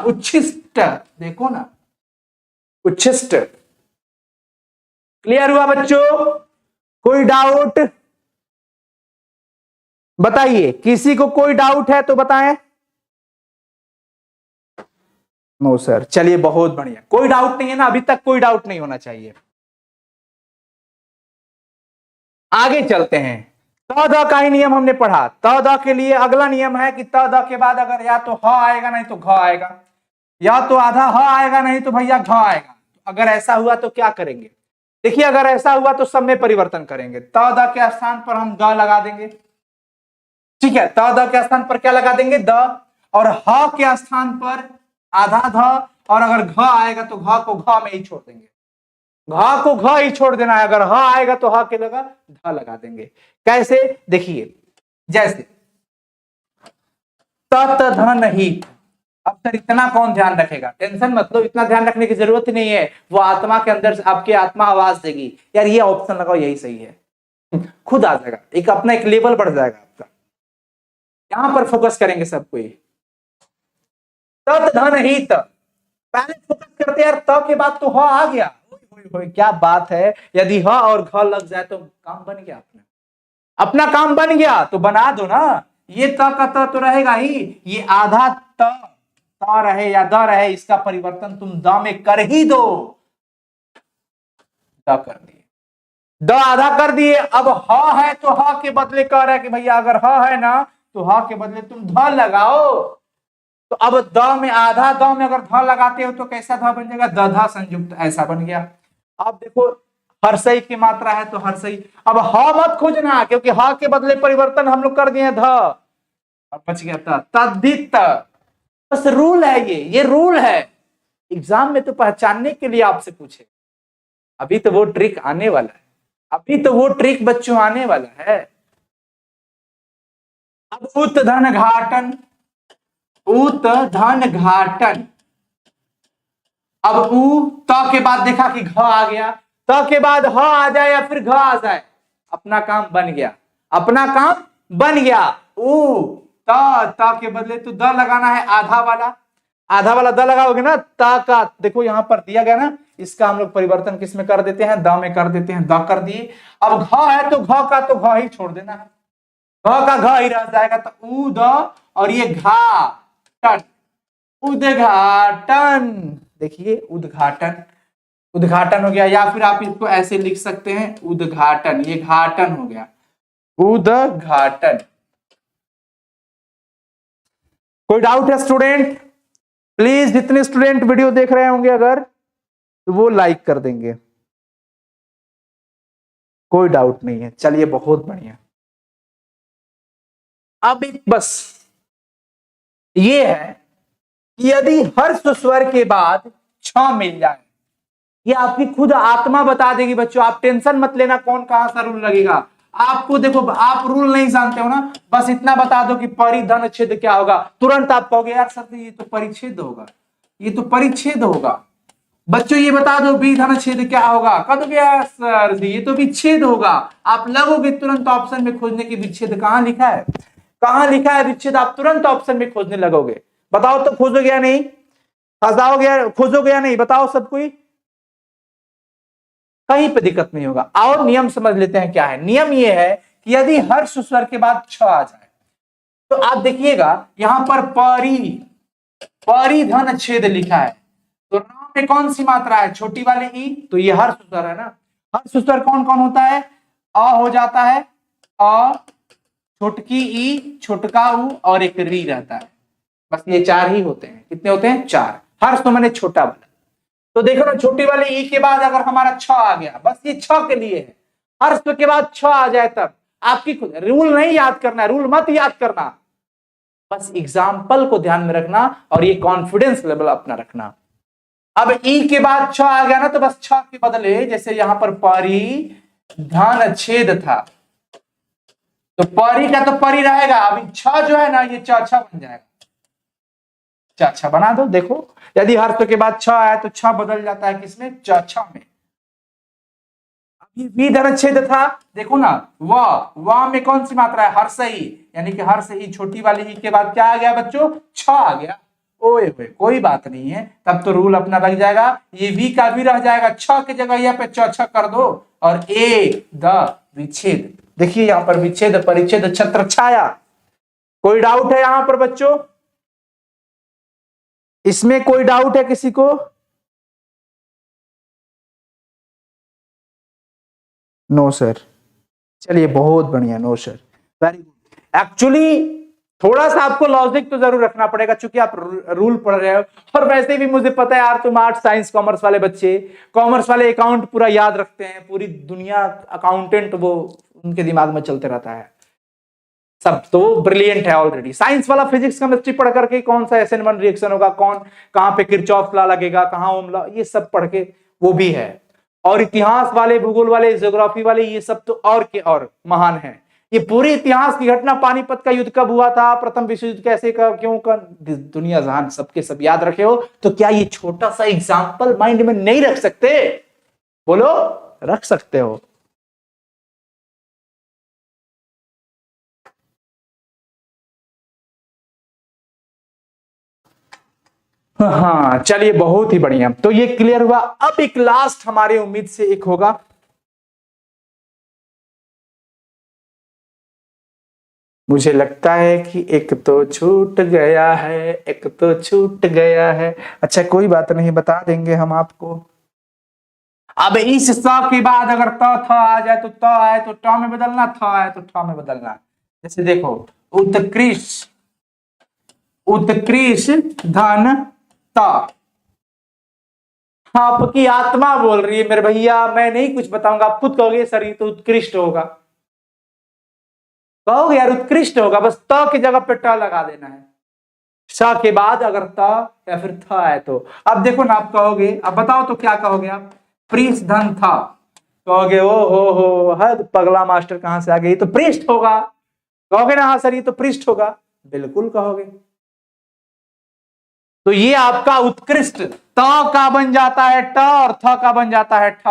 S1: उच्छिष्ट, देखो ना उच्छिष्ट। क्लियर हुआ बच्चों? कोई डाउट बताइए, किसी को कोई डाउट है तो बताएं। नो सर, चलिए बहुत बढ़िया, कोई डाउट नहीं है ना, अभी तक कोई डाउट नहीं होना चाहिए। आगे चलते हैं। त द का ही नियम हमने पढ़ा। त द के लिए अगला नियम है कि त द के बाद अगर या तो ह आएगा नहीं तो घ आएगा, या तो आधा ह आएगा नहीं तो भैया घ आएगा। अगर ऐसा हुआ तो क्या करेंगे? देखिए अगर ऐसा हुआ तो सब में परिवर्तन करेंगे। त द के स्थान पर हम ग लगा देंगे, ठीक है, त द के स्थान पर क्या लगा देंगे? द, और ह के स्थान पर आधा ध, और अगर घ आएगा तो घ को घ में ही छोड़ देंगे, घ को घ ही छोड़ देना है। अगर ह आएगा तो ह के लगा ध लगा देंगे। कैसे, देखिए, जैसे तत धन ही। अब सर इतना कौन ध्यान रखेगा, टेंशन मत लो, इतना ध्यान रखने की जरूरत ही नहीं है। वो आत्मा के अंदर से आपकी आत्मा आवाज देगी, यार ये ऑप्शन लगाओ, यही सही है, खुद आ जाएगा, एक अपना एक लेवल बढ़ जाएगा आपका। यहां पर फोकस करेंगे सब कोई। तत धन ही त, पहले फोकस करते यार, त के बाद तो ह आ गया, क्या बात है। यदि ह और घ लग जाए तो काम बन गया, अपना काम बन गया, तो बना दो ना। ये त का त तो रहेगा ही, ये आधा त रहे या द रहे, इसका परिवर्तन तुम द में कर ही दो। द कर दिए, द आधा कर दिए। अब ह है तो ह के बदले कह रहा है कि भैया अगर ह है ना तो ह के बदले तुम ध लगाओ। तो अब द में आधा, द में अगर ध लगाते हो तो कैसा ध बन जाएगा, द ध संयुक्त, ऐसा बन गया। अब देखो हर्षई की मात्रा है तो हर्षई। अब ह मत खोजना, क्योंकि ह के बदले परिवर्तन हम लोग कर दिए ध, अब बच गया था तद्धित। बस रूल है, ये रूल है। एग्जाम में तो पहचानने के लिए आपसे पूछे, अभी तो वो ट्रिक आने वाला है, अभी तो वो ट्रिक बच्चों आने वाला है। अब उत धन घाटन, उत धन घाटन। अब उ त के बाद देखा कि घ आ गया, त के बाद ह आ जाए या फिर घ आ जाए, अपना काम बन गया, अपना काम बन गया। उ त के बदले तो द लगाना है, आधा वाला, आधा वाला द लगाओगे ना, ता का देखो यहां पर दिया गया ना, इसका हम लोग परिवर्तन किस में कर देते हैं, द में कर देते हैं, द कर दिए। अब घ है तो घ का तो घ ही छोड़ देना है, घ का घ ही रह जाएगा, तो उ द और ये घा टन, उद्घाटन। देखिए उद्घाटन, उद्घाटन हो गया, या फिर आप इसको ऐसे लिख सकते हैं उद्घाटन, ये घाटन हो गया, उद्घाटन। कोई डाउट है स्टूडेंट? प्लीज जितने स्टूडेंट वीडियो देख रहे होंगे अगर, तो वो लाइक कर देंगे। कोई डाउट नहीं है, चलिए बहुत बढ़िया। अब एक बस ये है कि यदि हर्ष स्वर के बाद छ मिल जाए, ये आपकी खुद आत्मा बता देगी बच्चों, आप टेंशन मत लेना कौन कहां सा रूल लगेगा। आपको देखो, आप रूल नहीं जानते हो ना, बस इतना बता दो कि परिधन छेद क्या होगा, तुरंत आप कहोगे यार सर ये तो परिच्छेद होगा, ये तो परिच्छेद होगा। बच्चों ये बता दो विधन छेद क्या होगा, कह दोगे यार सर जी ये तो विच्छेद होगा। आप लगोगे तुरंत ऑप्शन में खोजने की, विच्छेद कहां लिखा है, कहां लिखा है विच्छेद, आप तुरंत ऑप्शन में खोजने लगोगे। बताओ तो खोजोगे या नहीं, हंसाओगे, खोजोगे या नहीं, बताओ सब कोई। कहीं पे दिक्कत नहीं होगा। और नियम समझ लेते हैं क्या है। नियम ये है कि यदि हर्ष स्वर के बाद छ आ जाए तो आप देखिएगा यहां पर परिधन छेद लिखा है, तो नाम में कौन सी मात्रा है, छोटी वाले ई, तो ये हर्ष स्वर है ना। हर्ष स्वर कौन कौन होता है, अ हो जाता है, अ, छोटकी ई, छोटका उ और एक री रहता है, बस ये चार ही होते हैं। कितने होते हैं, चार। हर्ष तो मैंने छोटा वाला, तो देखो ना छोटी वाले ई के बाद अगर हमारा छ आ गया, बस ये छ के लिए है। हर्ष के बाद छ आ जाए तब आपकी खुद, रूल नहीं याद करना, रूल मत याद करना, बस एग्जाम्पल को ध्यान में रखना और ये कॉन्फिडेंस लेवल अपना रखना। अब ई के बाद छ आ गया ना, तो बस छ के बदले जैसे यहां पर परिधन छेद था, तो परी का तो परी रहेगा, अभी छ जो है ना ये छ बन जाएगा, छ बना दो। देखो यदि हर्ष के बाद छ आया तो छ बदल जाता है किसमें, छ में। अब ये विधन छेद था, देखो ना व में कौन सी मात्रा है, हर्षई, यानी कि हर्षई छोटी वाली ई के बाद क्या आ गया बच्चों, छ आ गया। ओए होए कोई बात नहीं है, तब तो रूल अपना लग जाएगा, ये वी का भी रह जाएगा, छ की जगह यहाँ पे छ कर दो, और ए द विच्छेद। देखिए यहां पर विच्छेद परिच्छेद छत्र छाया। कोई डाउट है यहां पर बच्चों, इसमें कोई डाउट है किसी को? नो सर, चलिए बहुत बढ़िया, no sir, very good. Actually थोड़ा सा आपको लॉजिक तो जरूर रखना पड़ेगा, क्योंकि आप रूल पढ़ रहे हो, और वैसे भी मुझे पता है यार तुम आर्ट साइंस कॉमर्स वाले बच्चे, कॉमर्स वाले अकाउंट पूरा याद रखते हैं, पूरी दुनिया अकाउंटेंट वो उनके दिमाग में चलते रहता है। सब तो ब्रिलियंट है ऑलरेडी। साइंस वाला फिजिक्स केमिस्ट्री पढ़ करके कौन सा SN1 रिएक्शन होगा, कौन कहां पे किरचॉफ लॉ लगेगा, कहां ओम लॉ, ये सब पढ़ के वो भी है। और इतिहास वाले, भूगोल वाले, ज्योग्राफी वाले, ये सब तो और के और महान है। ये पूरे इतिहास की घटना, पानीपत का युद्ध कब हुआ था, प्रथम विश्व युद्ध कैसे का क्यों का, दुनिया जहान सबके सब याद रखे हो, तो क्या ये छोटा सा एग्जाम्पल माइंड में नहीं रख सकते? बोलो, रख सकते हो। हाँ चलिए, बहुत ही बढ़िया, तो ये क्लियर हुआ। अब एक लास्ट हमारे उम्मीद से एक होगा, मुझे लगता है कि एक तो छूट गया है, एक तो छूट गया है। अच्छा कोई बात नहीं, बता देंगे हम आपको। अब इस स के बाद अगर त थ आ जाए तो त आए तो ट में बदलना, थ आए तो ठ में बदलना। जैसे देखो, उत्कृष्ट, उत्कृष्ट धन त। आपकी आत्मा बोल रही है मेरे भैया, मैं नहीं कुछ बताऊंगा, आप खुद कहोगे सर ये तो उत्कृष्ट होगा, कहोगे यार उत्कृष्ट होगा, बस त की जगह पे ट लगा देना है। श के बाद अगर त या फिर थ आए तो, अब देखो ना, आप कहोगे, अब बताओ तो क्या कहोगे आप? पृष्ठ धन था, कहोगे ओ हो हद पगला मास्टर कहां से आ गई, तो पृष्ठ होगा, कहोगे ना हाँ सर ये तो पृष्ठ होगा, बिल्कुल कहोगे। तो ये आपका उत्कृष्ट, त का बन जाता है ट और थ का बन जाता है ठ,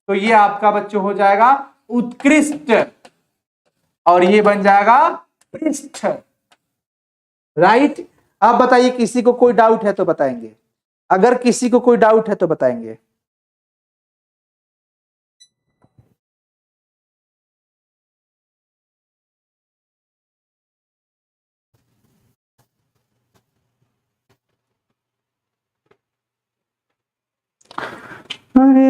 S1: तो ये आपका बच्चों हो जाएगा उत्कृष्ट और ये बन जाएगा पृष्ठ, राइट। अब बताइए किसी को कोई डाउट है तो बताएंगे, अगर किसी को कोई डाउट है तो बताएंगे। अरे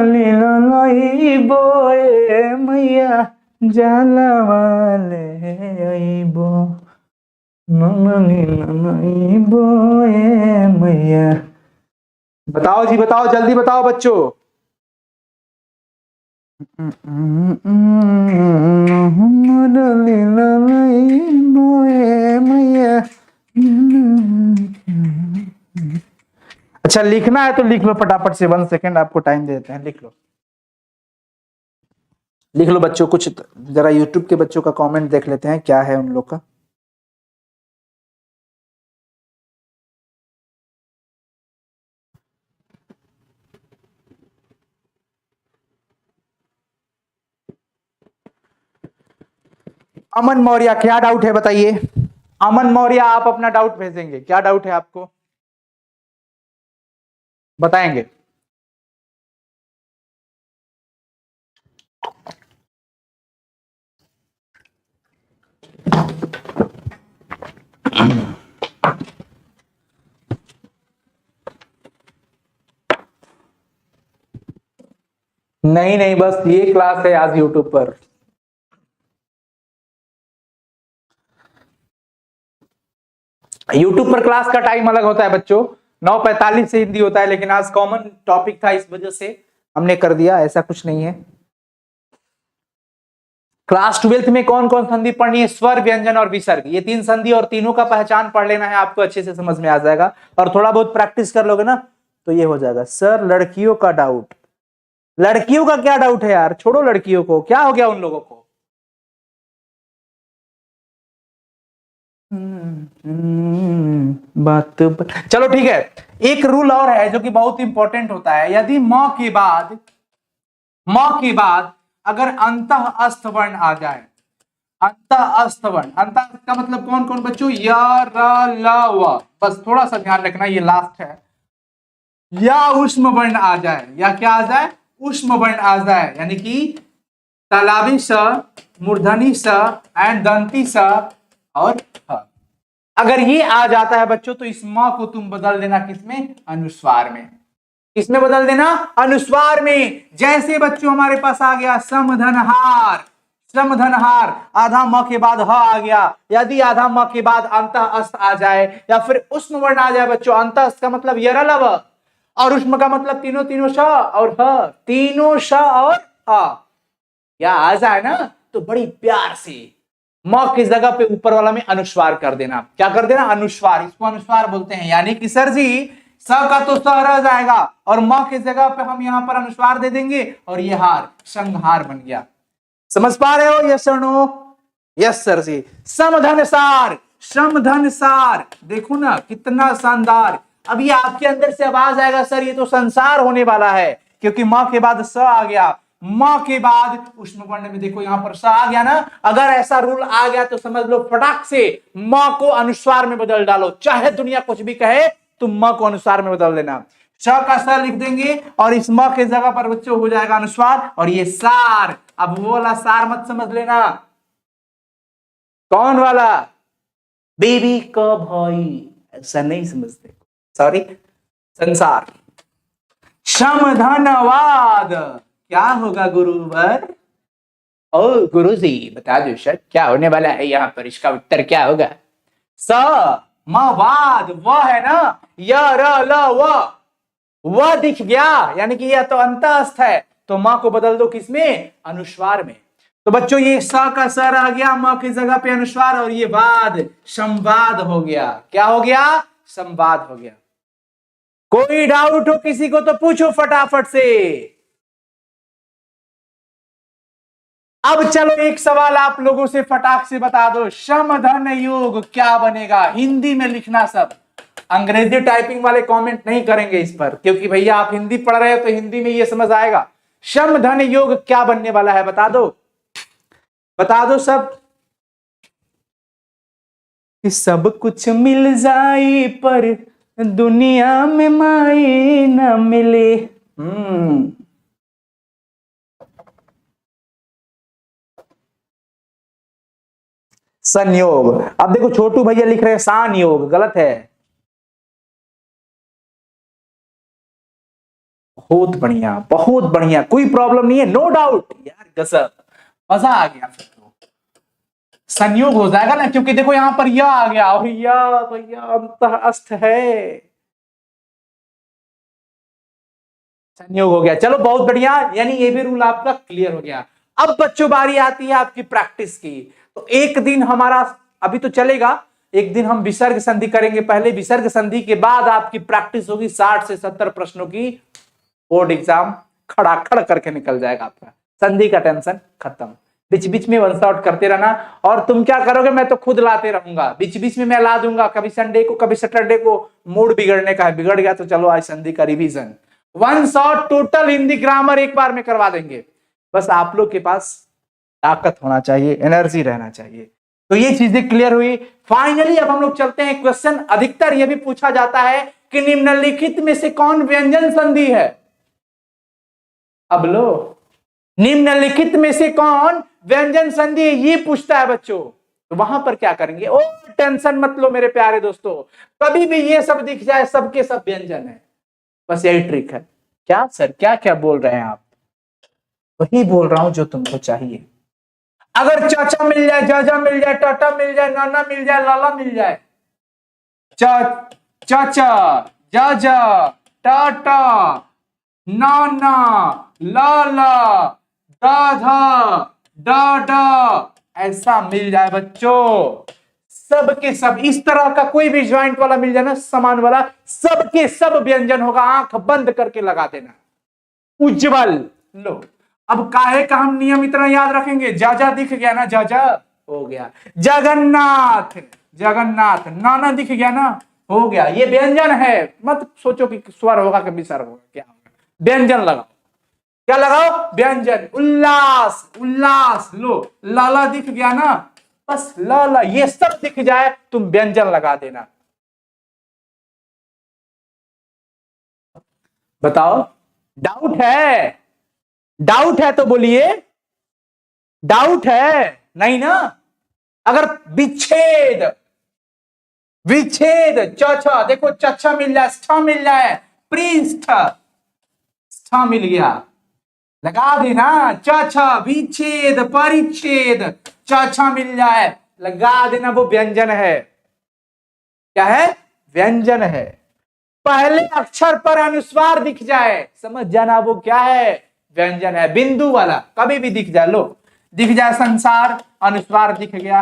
S1: लीला लाई बोए मैया जाला वाले आईबो, लाई बोए मैया। बताओ जी बताओ, जल्दी बताओ बच्चों। लीला लाई बोए मैया। अच्छा लिखना है तो लिख लो फटाफट से, 1 सेकेंड आपको टाइम दे देते हैं, लिख लो, लिख लो बच्चों। कुछ जरा यूट्यूब के बच्चों का कमेंट देख लेते हैं क्या है उन लोग का। अमन मौर्य क्या डाउट है बताइए? अमन मौर्य आप अपना डाउट भेजेंगे, क्या डाउट है आपको, बताएंगे। नहीं नहीं, बस ये क्लास है आज यूट्यूब पर। यूट्यूब पर क्लास का टाइम अलग होता है बच्चों, 9:45 से हिंदी होता है, लेकिन आज कॉमन टॉपिक था इस वजह से हमने कर दिया, ऐसा कुछ नहीं है। क्लास 12th में कौन कौन संधि पढ़नी है? स्वर, व्यंजन और विसर्ग, ये 3 संधि, और तीनों का पहचान पढ़ लेना है, आपको अच्छे से समझ में आ जाएगा, और थोड़ा बहुत प्रैक्टिस कर लोगे ना तो ये हो जाएगा। सर लड़कियों का डाउट, लड़कियों का क्या डाउट है यार, छोड़ो लड़कियों को, क्या हो गया उन लोगों को? चलो ठीक है, एक रूल और है जो कि बहुत इंपॉर्टेंट होता है, यदि म के बाद, म के बाद अगर अंतः अस्त वर्ण आ जाए, अंतः अस्त वर्ण, अंतः का मतलब कौन कौन बच्चों? य र ल व, बस थोड़ा सा ध्यान रखना, ये लास्ट है। या उष्म वर्ण आ जाए, या क्या आ जाए? उष्म वर्ण आ जाए, यानी कि तालाबी स, मूर्धनी स एंड दंती स और ह। अगर ये आ जाता है बच्चों तो इस म को तुम बदल देना किसमें? अनुस्वार में। किसमें बदल देना? अनुस्वार में। जैसे बच्चों हमारे पास आ गया समधनहार, समधनहार, आधा म के बाद ह आ गया, यदि आधा म के बाद अंतः अस्त आ जाए या फिर उष्म वर्ण आ जाए बच्चों, अंतः अस्त का मतलब यरलव और उष्म का मतलब तीनों तीनों श और ह, तीनों श और ह, या आ जाए ना तो बड़ी प्यार से म की जगह पे ऊपर वाला में अनुस्वार कर देना। क्या कर देना? अनुस्वार। इसको अनुस्वार बोलते हैं। यानी कि सर जी स का तो स रह जाएगा और म की जगह पे हम यहां पर अनुस्वार दे देंगे और ये हार, संहार बन गया। समझ पा रहे हो? यस और नो? यस सर जी। समधन सार, समधन सार, देखो ना कितना शानदार। अब ये आपके अंदर से आवाज आएगा, सर ये तो संसार होने वाला है, क्योंकि मां के बाद स आ गया। मां के बाद उष्ण वर्ण में देखो यहां पर स आ गया ना। अगर ऐसा रूल आ गया तो समझ लो फटाक से मां को अनुस्वार में बदल डालो, चाहे दुनिया कुछ भी कहे, तुम मां को अनुस्वार में बदल देना। स का स लिख देंगे और इस म के जगह पर बच्चों हो जाएगा अनुस्वार और ये सार। अब वो वाला सार मत समझ लेना। कौन वाला? बेबी का भाई, ऐसा नहीं समझते, सॉरी। संसार। समधनवाद क्या होगा गुरुवर? ओ गुरु जी बता दो सर क्या होने वाला है यहाँ पर, इसका उत्तर क्या होगा? स म वाद, व है ना, य र ल व दिख गया, यानी कि यह तो अंतस्थ है, तो मां को बदल दो किसमें? अनुस्वार में। तो बच्चों ये स का स रह गया, मां की जगह पे अनुस्वार, और ये वाद संवाद हो गया। क्या हो गया? संवाद हो गया। कोई डाउट हो किसी को तो पूछो फटाफट से। अब चलो एक सवाल आप लोगों से फटाक से बता दो, समधन योग क्या बनेगा? हिंदी में लिखना सब, अंग्रेजी टाइपिंग वाले कमेंट नहीं करेंगे इस पर, क्योंकि भैया आप हिंदी पढ़ रहे हो तो हिंदी में ये समझ आएगा। समधन योग क्या बनने वाला है? बता दो, बता दो सब। कि सब कुछ मिल जाए पर दुनिया में माई न मिले। संयोग। अब देखो छोटू भैया लिख रहे हैं सान योग, गलत है। बहुत बढ़िया, बहुत बढ़िया, कोई प्रॉब्लम नहीं है, नो डाउट यार, गजब, मजा आ गया। फिर तो संयोग हो जाएगा ना, क्योंकि देखो यहां पर यह आ गया और यह भैया अंतःस्थ है, संयोग हो गया। चलो बहुत बढ़िया, यानी ये भी रूल आपका क्लियर हो गया। अब बच्चों बारी आती है आपकी प्रैक्टिस की। तो एक दिन हमारा अभी तो चलेगा, एक दिन हम विसर्ग संधि करेंगे पहले, विसर्ग संधि के बाद आपकी प्रैक्टिस होगी 60 से 70 प्रश्नों की। बोर्ड एग्जाम खड़ाखड़ करके निकल जाएगा आपका, संधि का टेंशन खत्म। बीच बीच में वन शॉट करते रहना, और तुम क्या करोगे? मैं तो खुद लाते रहूंगा, बीच बीच में मैं ला दूंगा, कभी संडे को कभी सैटरडे को। मूड बिगड़ने का है, बिगड़ गया तो चलो आज संधि का revision, one shot total Hindi grammar एक बार में करवा देंगे। बस आप लोग के पास ताकत होना चाहिए, एनर्जी रहना चाहिए। तो ये चीजें क्लियर हुई। फाइनली अब हम लोग चलते हैं क्वेश्चन। अधिकतर यह भी पूछा जाता है कि निम्नलिखित में से कौन व्यंजन संधि है? अब लो, निम्नलिखित में से कौन व्यंजन संधि है, ये पूछता है बच्चों। तो वहां पर क्या करेंगे? ओ टेंशन मत लो मेरे प्यारे दोस्तों, कभी भी ये सब दिख जाए सबके सब व्यंजन है, बस यही ट्रिक है। क्या सर क्या क्या बोल रहे हैं आप? वही बोल रहा हूं जो तुमको चाहिए। अगर चाचा मिल जाए, जाजा मिल जाए, टाटा मिल जाए, नाना मिल जाए, लाला मिल जाए, चाचा, जाजा, टाटा, नाना, लाला, दादा, दादा, ऐसा मिल जाए बच्चों, सब के सब, इस तरह का कोई भी ज्वाइंट वाला मिल जाए ना, समान वाला, सब के सब व्यंजन होगा। आंख बंद करके लगा देना। उज्जवल, लो अब काहे का हम नियम इतना याद रखेंगे? जाजा दिख गया ना, जाजा हो गया। जगन्नाथ, जगन्नाथ, नाना दिख गया ना, हो गया। ये व्यंजन है, मत सोचो कि स्वर होगा कभी सर होगा, क्या होगा? व्यंजन लगाओ, क्या लगाओ? व्यंजन। उल्लास, उल्लास, लो लाला दिख गया ना, बस लाला, ये सब दिख जाए तुम व्यंजन लगा देना। बताओ, डाउट है? डाउट है तो बोलिए, डाउट है नहीं ना? अगर विच्छेद, विच्छेद, चौथा देखो, चच्छा मिल जाए, स्था मिल जाए, पृष्ठ, स्था मिल गया, लगा देना। चच्छा, विच्छेद, परिच्छेद, चच्छा मिल जाए, लगा देना, वो व्यंजन है। क्या है? व्यंजन है। पहले अक्षर पर अनुस्वार दिख जाए, समझ जाना वो क्या है? व्यंजन है। बिंदु वाला कभी भी दिख जाए, लो दिख जाए संसार, अनुस्वार दिख गया,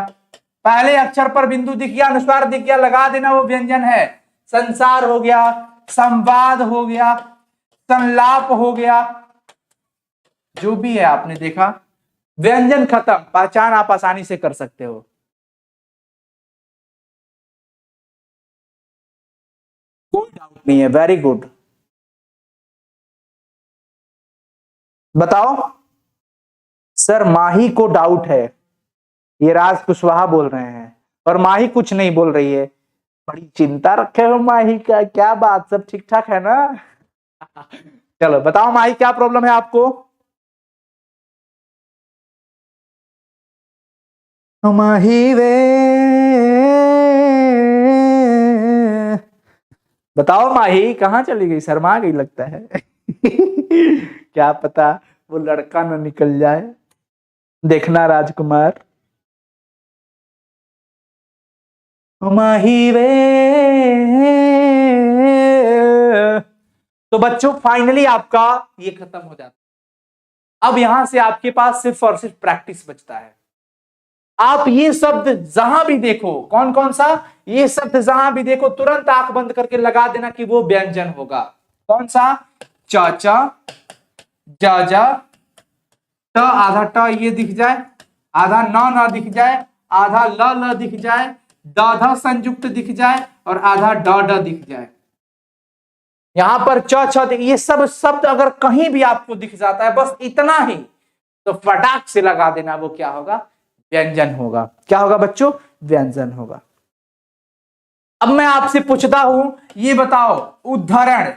S1: पहले अक्षर पर बिंदु दिख गया, अनुस्वार दिख गया, लगा देना वो व्यंजन है। संसार हो गया, संवाद हो गया, संलाप हो गया, जो भी है आपने देखा, व्यंजन खत्म, पहचान आप आसानी से कर सकते हो। कोई डाउट नहीं है, वेरी गुड। बताओ सर, माही को डाउट है, ये राज कुशवाहा बोल रहे हैं, और माही कुछ नहीं बोल रही है। बड़ी चिंता रखे हो माही का, क्या बात, सब ठीक ठाक है ना? चलो बताओ माही, क्या प्रॉब्लम है आपको? माही वे, बताओ माही कहाँ चली गई, शर्मा गई लगता है। क्या पता वो लड़का न निकल जाए, देखना राजकुमार। माही वे। तो बच्चों फाइनली आपका ये खत्म हो जाता है। अब यहां से आपके पास सिर्फ और सिर्फ प्रैक्टिस बचता है। आप ये शब्द जहां भी देखो, कौन कौन सा, ये शब्द जहां भी देखो तुरंत आंख बंद करके लगा देना कि वो व्यंजन होगा। कौन सा? चाचा, जाजा, ट आधा ट ये दिख जाए, आधा न दिख जाए, आधा ल दिख जाए, द संयुक्त दिख जाए, और आधा ड दिख जाए। यहां पर च छ, ये सब शब्द अगर कहीं भी आपको दिख जाता है, बस इतना ही, तो फटाक से लगा देना वो क्या होगा? व्यंजन होगा। क्या होगा बच्चों? व्यंजन होगा। अब मैं आपसे पूछता हूं, ये बताओ उदाहरण,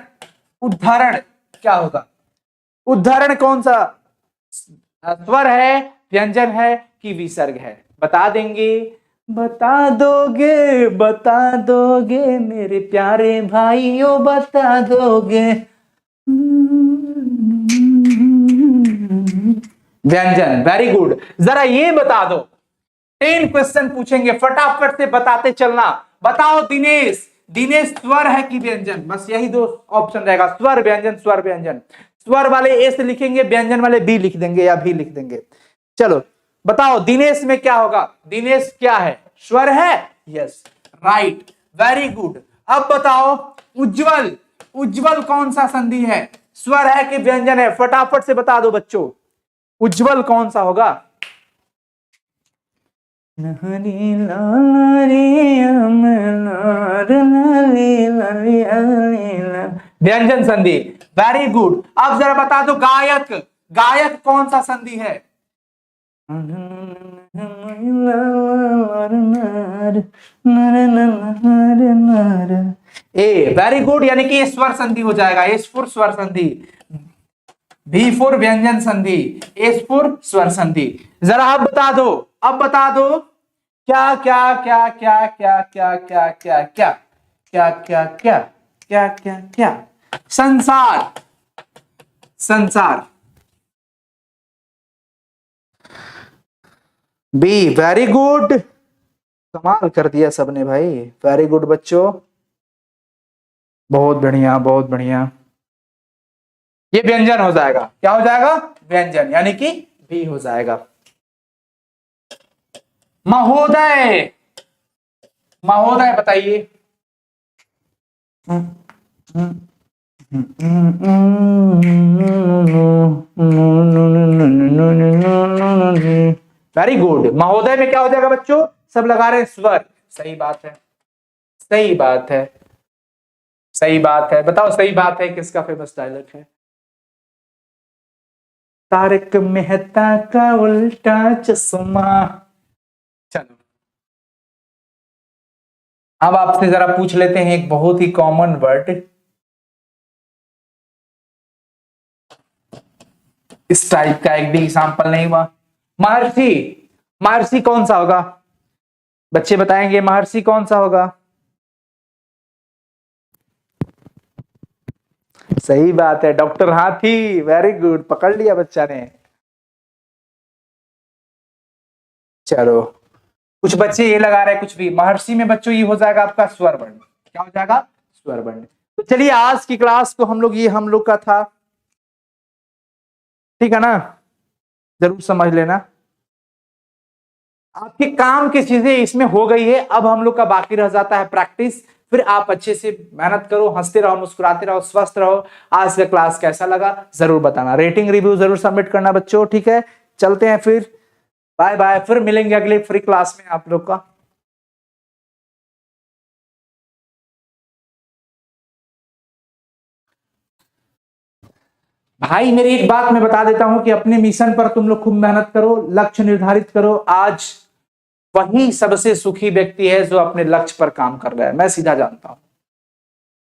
S1: उदाहरण क्या होगा? उदाहरण कौन सा स्वर है, व्यंजन है कि विसर्ग है? बता देंगे? बता दोगे मेरे प्यारे भाइयों, बता दोगे। व्यंजन, वेरी गुड। जरा ये बता दो, 10 क्वेश्चन पूछेंगे, फटाफट से बताते चलना। बताओ दिनेश, दिनेश स्वर है कि व्यंजन? बस यही दो ऑप्शन रहेगा, स्वर व्यंजन, स्वर व्यंजन। स्वर वाले ए से लिखेंगे, व्यंजन वाले बी लिख देंगे या भी लिख देंगे। चलो बताओ दिनेश में क्या होगा? दिनेश क्या है? स्वर है? Yes, right, very good. अब बताओ उज्जवल, उज्जवल कौन सा संधि है? स्वर है कि व्यंजन है? फटाफट से बता दो बच्चों, उज्जवल कौन सा होगा? व्यंजन संधि, वेरी गुड। अब जरा बता दो गायक, गायक कौन सा संधि है? ए, वेरी गुड, यानी कि स्वर संधि हो जाएगा, एस फॉर स्वर संधि, भी फॉर व्यंजन संधि, एस फॉर स्वर संधि। जरा अब बता दो, अब बता दो क्या क्या क्या क्या क्या क्या क्या क्या क्या क्या क्या क्या क्या क्या क्या? संसार, संसार, बी, वेरी गुड, कमाल कर दिया सबने भाई, वेरी गुड बच्चों, बहुत बढ़िया, बहुत बढ़िया। ये व्यंजन हो जाएगा, क्या हो जाएगा? व्यंजन, यानी कि भी हो जाएगा। महोदय, महोदय बताइए। वेरी गुड, महोदय में क्या हो जाएगा बच्चों? सब लगा रहे हैं स्वर, सही बात है, सही बात है, सही बात है। बताओ सही बात है किसका फेमस डायलॉग है? तारक मेहता का उल्टा चश्मा। चलो अब आपसे जरा पूछ लेते हैं एक बहुत ही कॉमन वर्ड, इस टाइप का एक भी एग्जांपल नहीं हुआ। महर्षि, महर्षि कौन सा होगा? बच्चे बताएंगे महर्षि कौन सा होगा? सही बात है, डॉक्टर हाथी, वेरी गुड, पकड़ लिया बच्चा ने। चलो कुछ बच्चे ये लगा रहे हैं कुछ भी, महर्षि में बच्चों ये हो जाएगा आपका स्वर वर्ण। क्या हो जाएगा? स्वर वर्ण। तो चलिए आज की क्लास को हम लोग, ये हम लोग का था, ठीक है ना? जरूर समझ लेना। आपके काम की चीजें इसमें हो गई है, अब हम लोग का बाकी रह जाता है प्रैक्टिस। फिर आप अच्छे से मेहनत करो, हंसते रहो, मुस्कुराते रहो, स्वस्थ रहो। आज का क्लास कैसा लगा जरूर बताना, रेटिंग रिव्यू जरूर सबमिट करना बच्चों, ठीक है। चलते हैं फिर, बाय बाय, फिर मिलेंगे अगले फ्री क्लास में आप लोग का। भाई मेरी एक बात मैं बता देता हूं कि अपने मिशन पर तुम लोग खूब मेहनत करो, लक्ष्य निर्धारित करो। आज वही सबसे सुखी व्यक्ति है जो अपने लक्ष्य पर काम कर रहा है, मैं सीधा जानता हूं।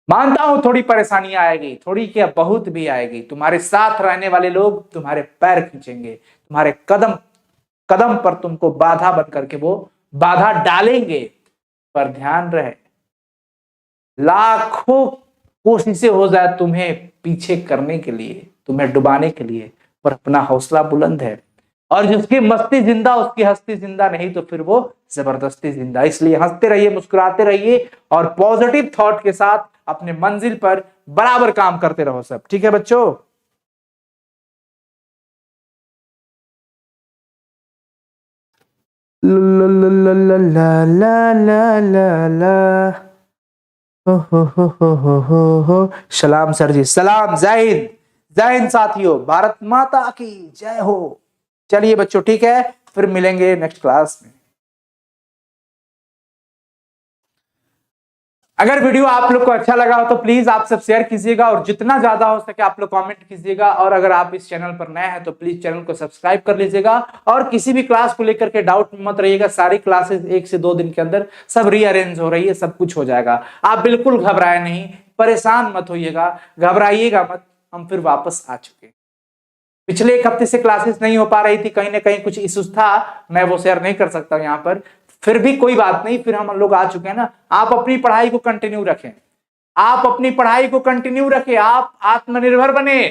S1: मानता हूं थोड़ी परेशानियां आएगी, थोड़ी क्या बहुत भी आएगी। तुम्हारे साथ रहने वाले लोग तुम्हारे पैर खींचेंगे, तुम्हारे कदम कदम पर तुमको बाधा बन करके वो बाधा डालेंगे। पर ध्यान रहे, लाखों कोशिशें हो जाए तुम्हें पीछे करने के लिए, तुम्हें डुबाने के लिए, पर अपना हौसला बुलंद है। और जिसकी मस्ती जिंदा उसकी हस्ती जिंदा, नहीं तो फिर वो जबरदस्ती जिंदा। इसलिए हंसते रहिए, मुस्कुराते रहिए और पॉजिटिव थॉट के साथ अपने मंजिल पर बराबर काम करते रहो सब, ठीक है बच्चों। ला ला ला ला ला ला ला ला, हो। सलाम सर जी, सलाम, जय हिंद, जय हिंद साथियों, भारत माता की जय हो। चलिए बच्चों, ठीक है, फिर मिलेंगे नेक्स्ट क्लास में। अगर वीडियो आप लोग को अच्छा लगा हो तो प्लीज आप सब शेयर कीजिएगा, और जितना ज्यादा हो सके आप लोग कमेंट कीजिएगा। और अगर आप इस चैनल पर नए हैं तो प्लीज चैनल को सब्सक्राइब कर लीजिएगा। और किसी भी क्लास को लेकर के डाउट मत रहिएगा, सारी क्लासेस 1 से 2 दिन के अंदर सब रीअरेंज हो रही है, सब कुछ हो जाएगा। आप बिल्कुल घबराए नहीं, परेशान मत होइएगा, घबराइएगा मत, हम फिर वापस आ चुके। पिछले 1 हफ्ते से क्लासेस नहीं हो पा रही थी, कहीं ना कहीं कुछ इश्यूज था, मैं वो शेयर नहीं कर सकता यहाँ पर। फिर भी कोई बात नहीं, फिर हम लोग आ चुके हैं ना। आप अपनी पढ़ाई को कंटिन्यू रखें, आप अपनी पढ़ाई को कंटिन्यू रखें, आप आत्मनिर्भर बने।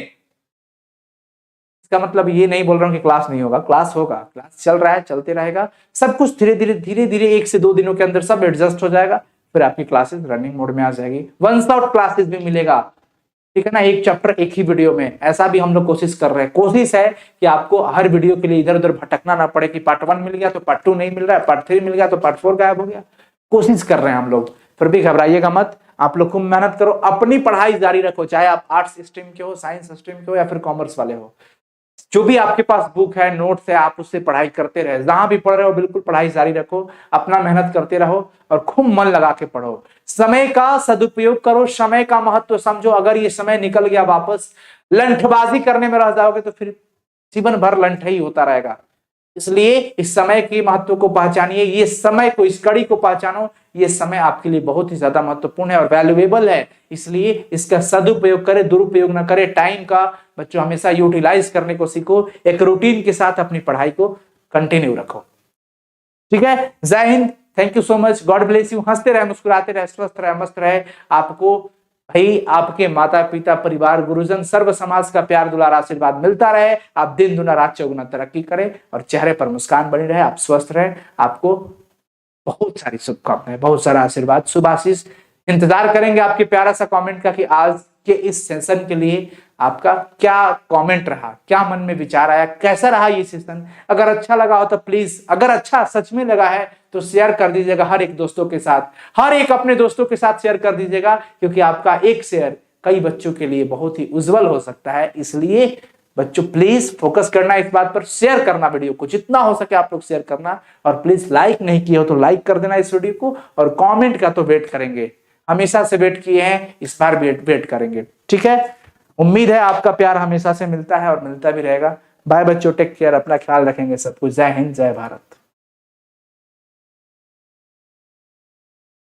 S1: इसका मतलब ये नहीं बोल रहा हूं कि क्लास नहीं होगा, क्लास होगा, क्लास चल रहा है, चलते रहेगा। सब कुछ धीरे धीरे 1 से 2 दिनों के अंदर सब एडजस्ट हो जाएगा। फिर आपकी क्लासेस रनिंग मोड में आ जाएगी, वन शॉट क्लासेस भी मिलेगा, ठीक है ना। एक चैप्टर एक ही वीडियो में, ऐसा भी हम लोग कोशिश कर रहे हैं। कोशिश है कि आपको हर वीडियो के लिए इधर उधर भटकना ना पड़े कि पार्ट 1 मिल गया तो पार्ट 2 नहीं मिल रहा है, पार्ट 3 मिल गया तो पार्ट 4 गायब हो गया। कोशिश कर रहे हैं हम लोग, फिर भी घबराइएगा मत। आप लोग खूब मेहनत करो, अपनी पढ़ाई जारी रखो, चाहे आप आर्ट्स स्ट्रीम के हो, साइंस स्ट्रीम के हो, या फिर कॉमर्स वाले हो। जो भी आपके पास बुक है, नोट्स है, आप उससे पढ़ाई करते रहे। जहां भी पढ़ रहे हो बिल्कुल पढ़ाई जारी रखो, अपना मेहनत करते रहो और खूब मन लगा के पढ़ो। समय का सदुपयोग करो, समय का महत्व समझो। अगर ये समय निकल गया वापस, लंठबाजी करने में रह जाओगे तो फिर जीवन भर लंठ ही होता रहेगा। इसलिए इस समय के महत्व को पहचानिए, ये समय को, इस कड़ी को पहचानो। ये समय आपके लिए बहुत ही ज्यादा महत्वपूर्ण है और वैल्यूएबल है, इसलिए इसका सदुपयोग करें, दुरुपयोग ना करें। टाइम का बच्चों हमेशा यूटिलाइज करने को सीखो, एक रूटीन के साथ अपनी पढ़ाई को कंटिन्यू रखो, ठीक है। जय Hind, thank you so much, God bless you. हंसते रहे, मुस्कुराते रहे, स्वस्थ रहे, मस्त रहे। आपको भाई, आपके माता पिता, परिवार, गुरुजन, सर्व समाज का प्यार, दुलार, आशीर्वाद मिलता रहे। आप दिन दुना रात चौगुना तरक्की करें और चेहरे पर मुस्कान बनी रहे, आप स्वस्थ रहे। आपको बहुत सारी शुभकामनाएं, बहुत सारा आशीर्वाद, शुभ आशीष। इंतजार करेंगे आपके प्यारा सा कमेंट का कि आज के इस सेशन के लिए आपका क्या कमेंट रहा, क्या मन में विचार आया, कैसा रहा ये सेशन। अगर अच्छा लगा हो तो प्लीज, अगर अच्छा सच में लगा है तो शेयर कर दीजिएगा हर एक दोस्तों के साथ, हर एक अपने दोस्तों के साथ शेयर कर दीजिएगा, क्योंकि आपका एक शेयर कई बच्चों के लिए बहुत ही उज्जवल हो सकता है। इसलिए बच्चों प्लीज फोकस करना इस बात पर, शेयर करना वीडियो को, जितना हो सके आप लोग शेयर करना। और प्लीज लाइक नहीं किया हो तो लाइक कर देना इस वीडियो को, और कमेंट का तो वेट करेंगे, हमेशा से वेट किए हैं, इस बार वेट करेंगे, ठीक है। उम्मीद है आपका प्यार हमेशा से मिलता है और मिलता भी रहेगा। बाय बच्चों, टेक केयर, अपना ख्याल रखेंगे सब कुछ। जय हिंद, जय भारत।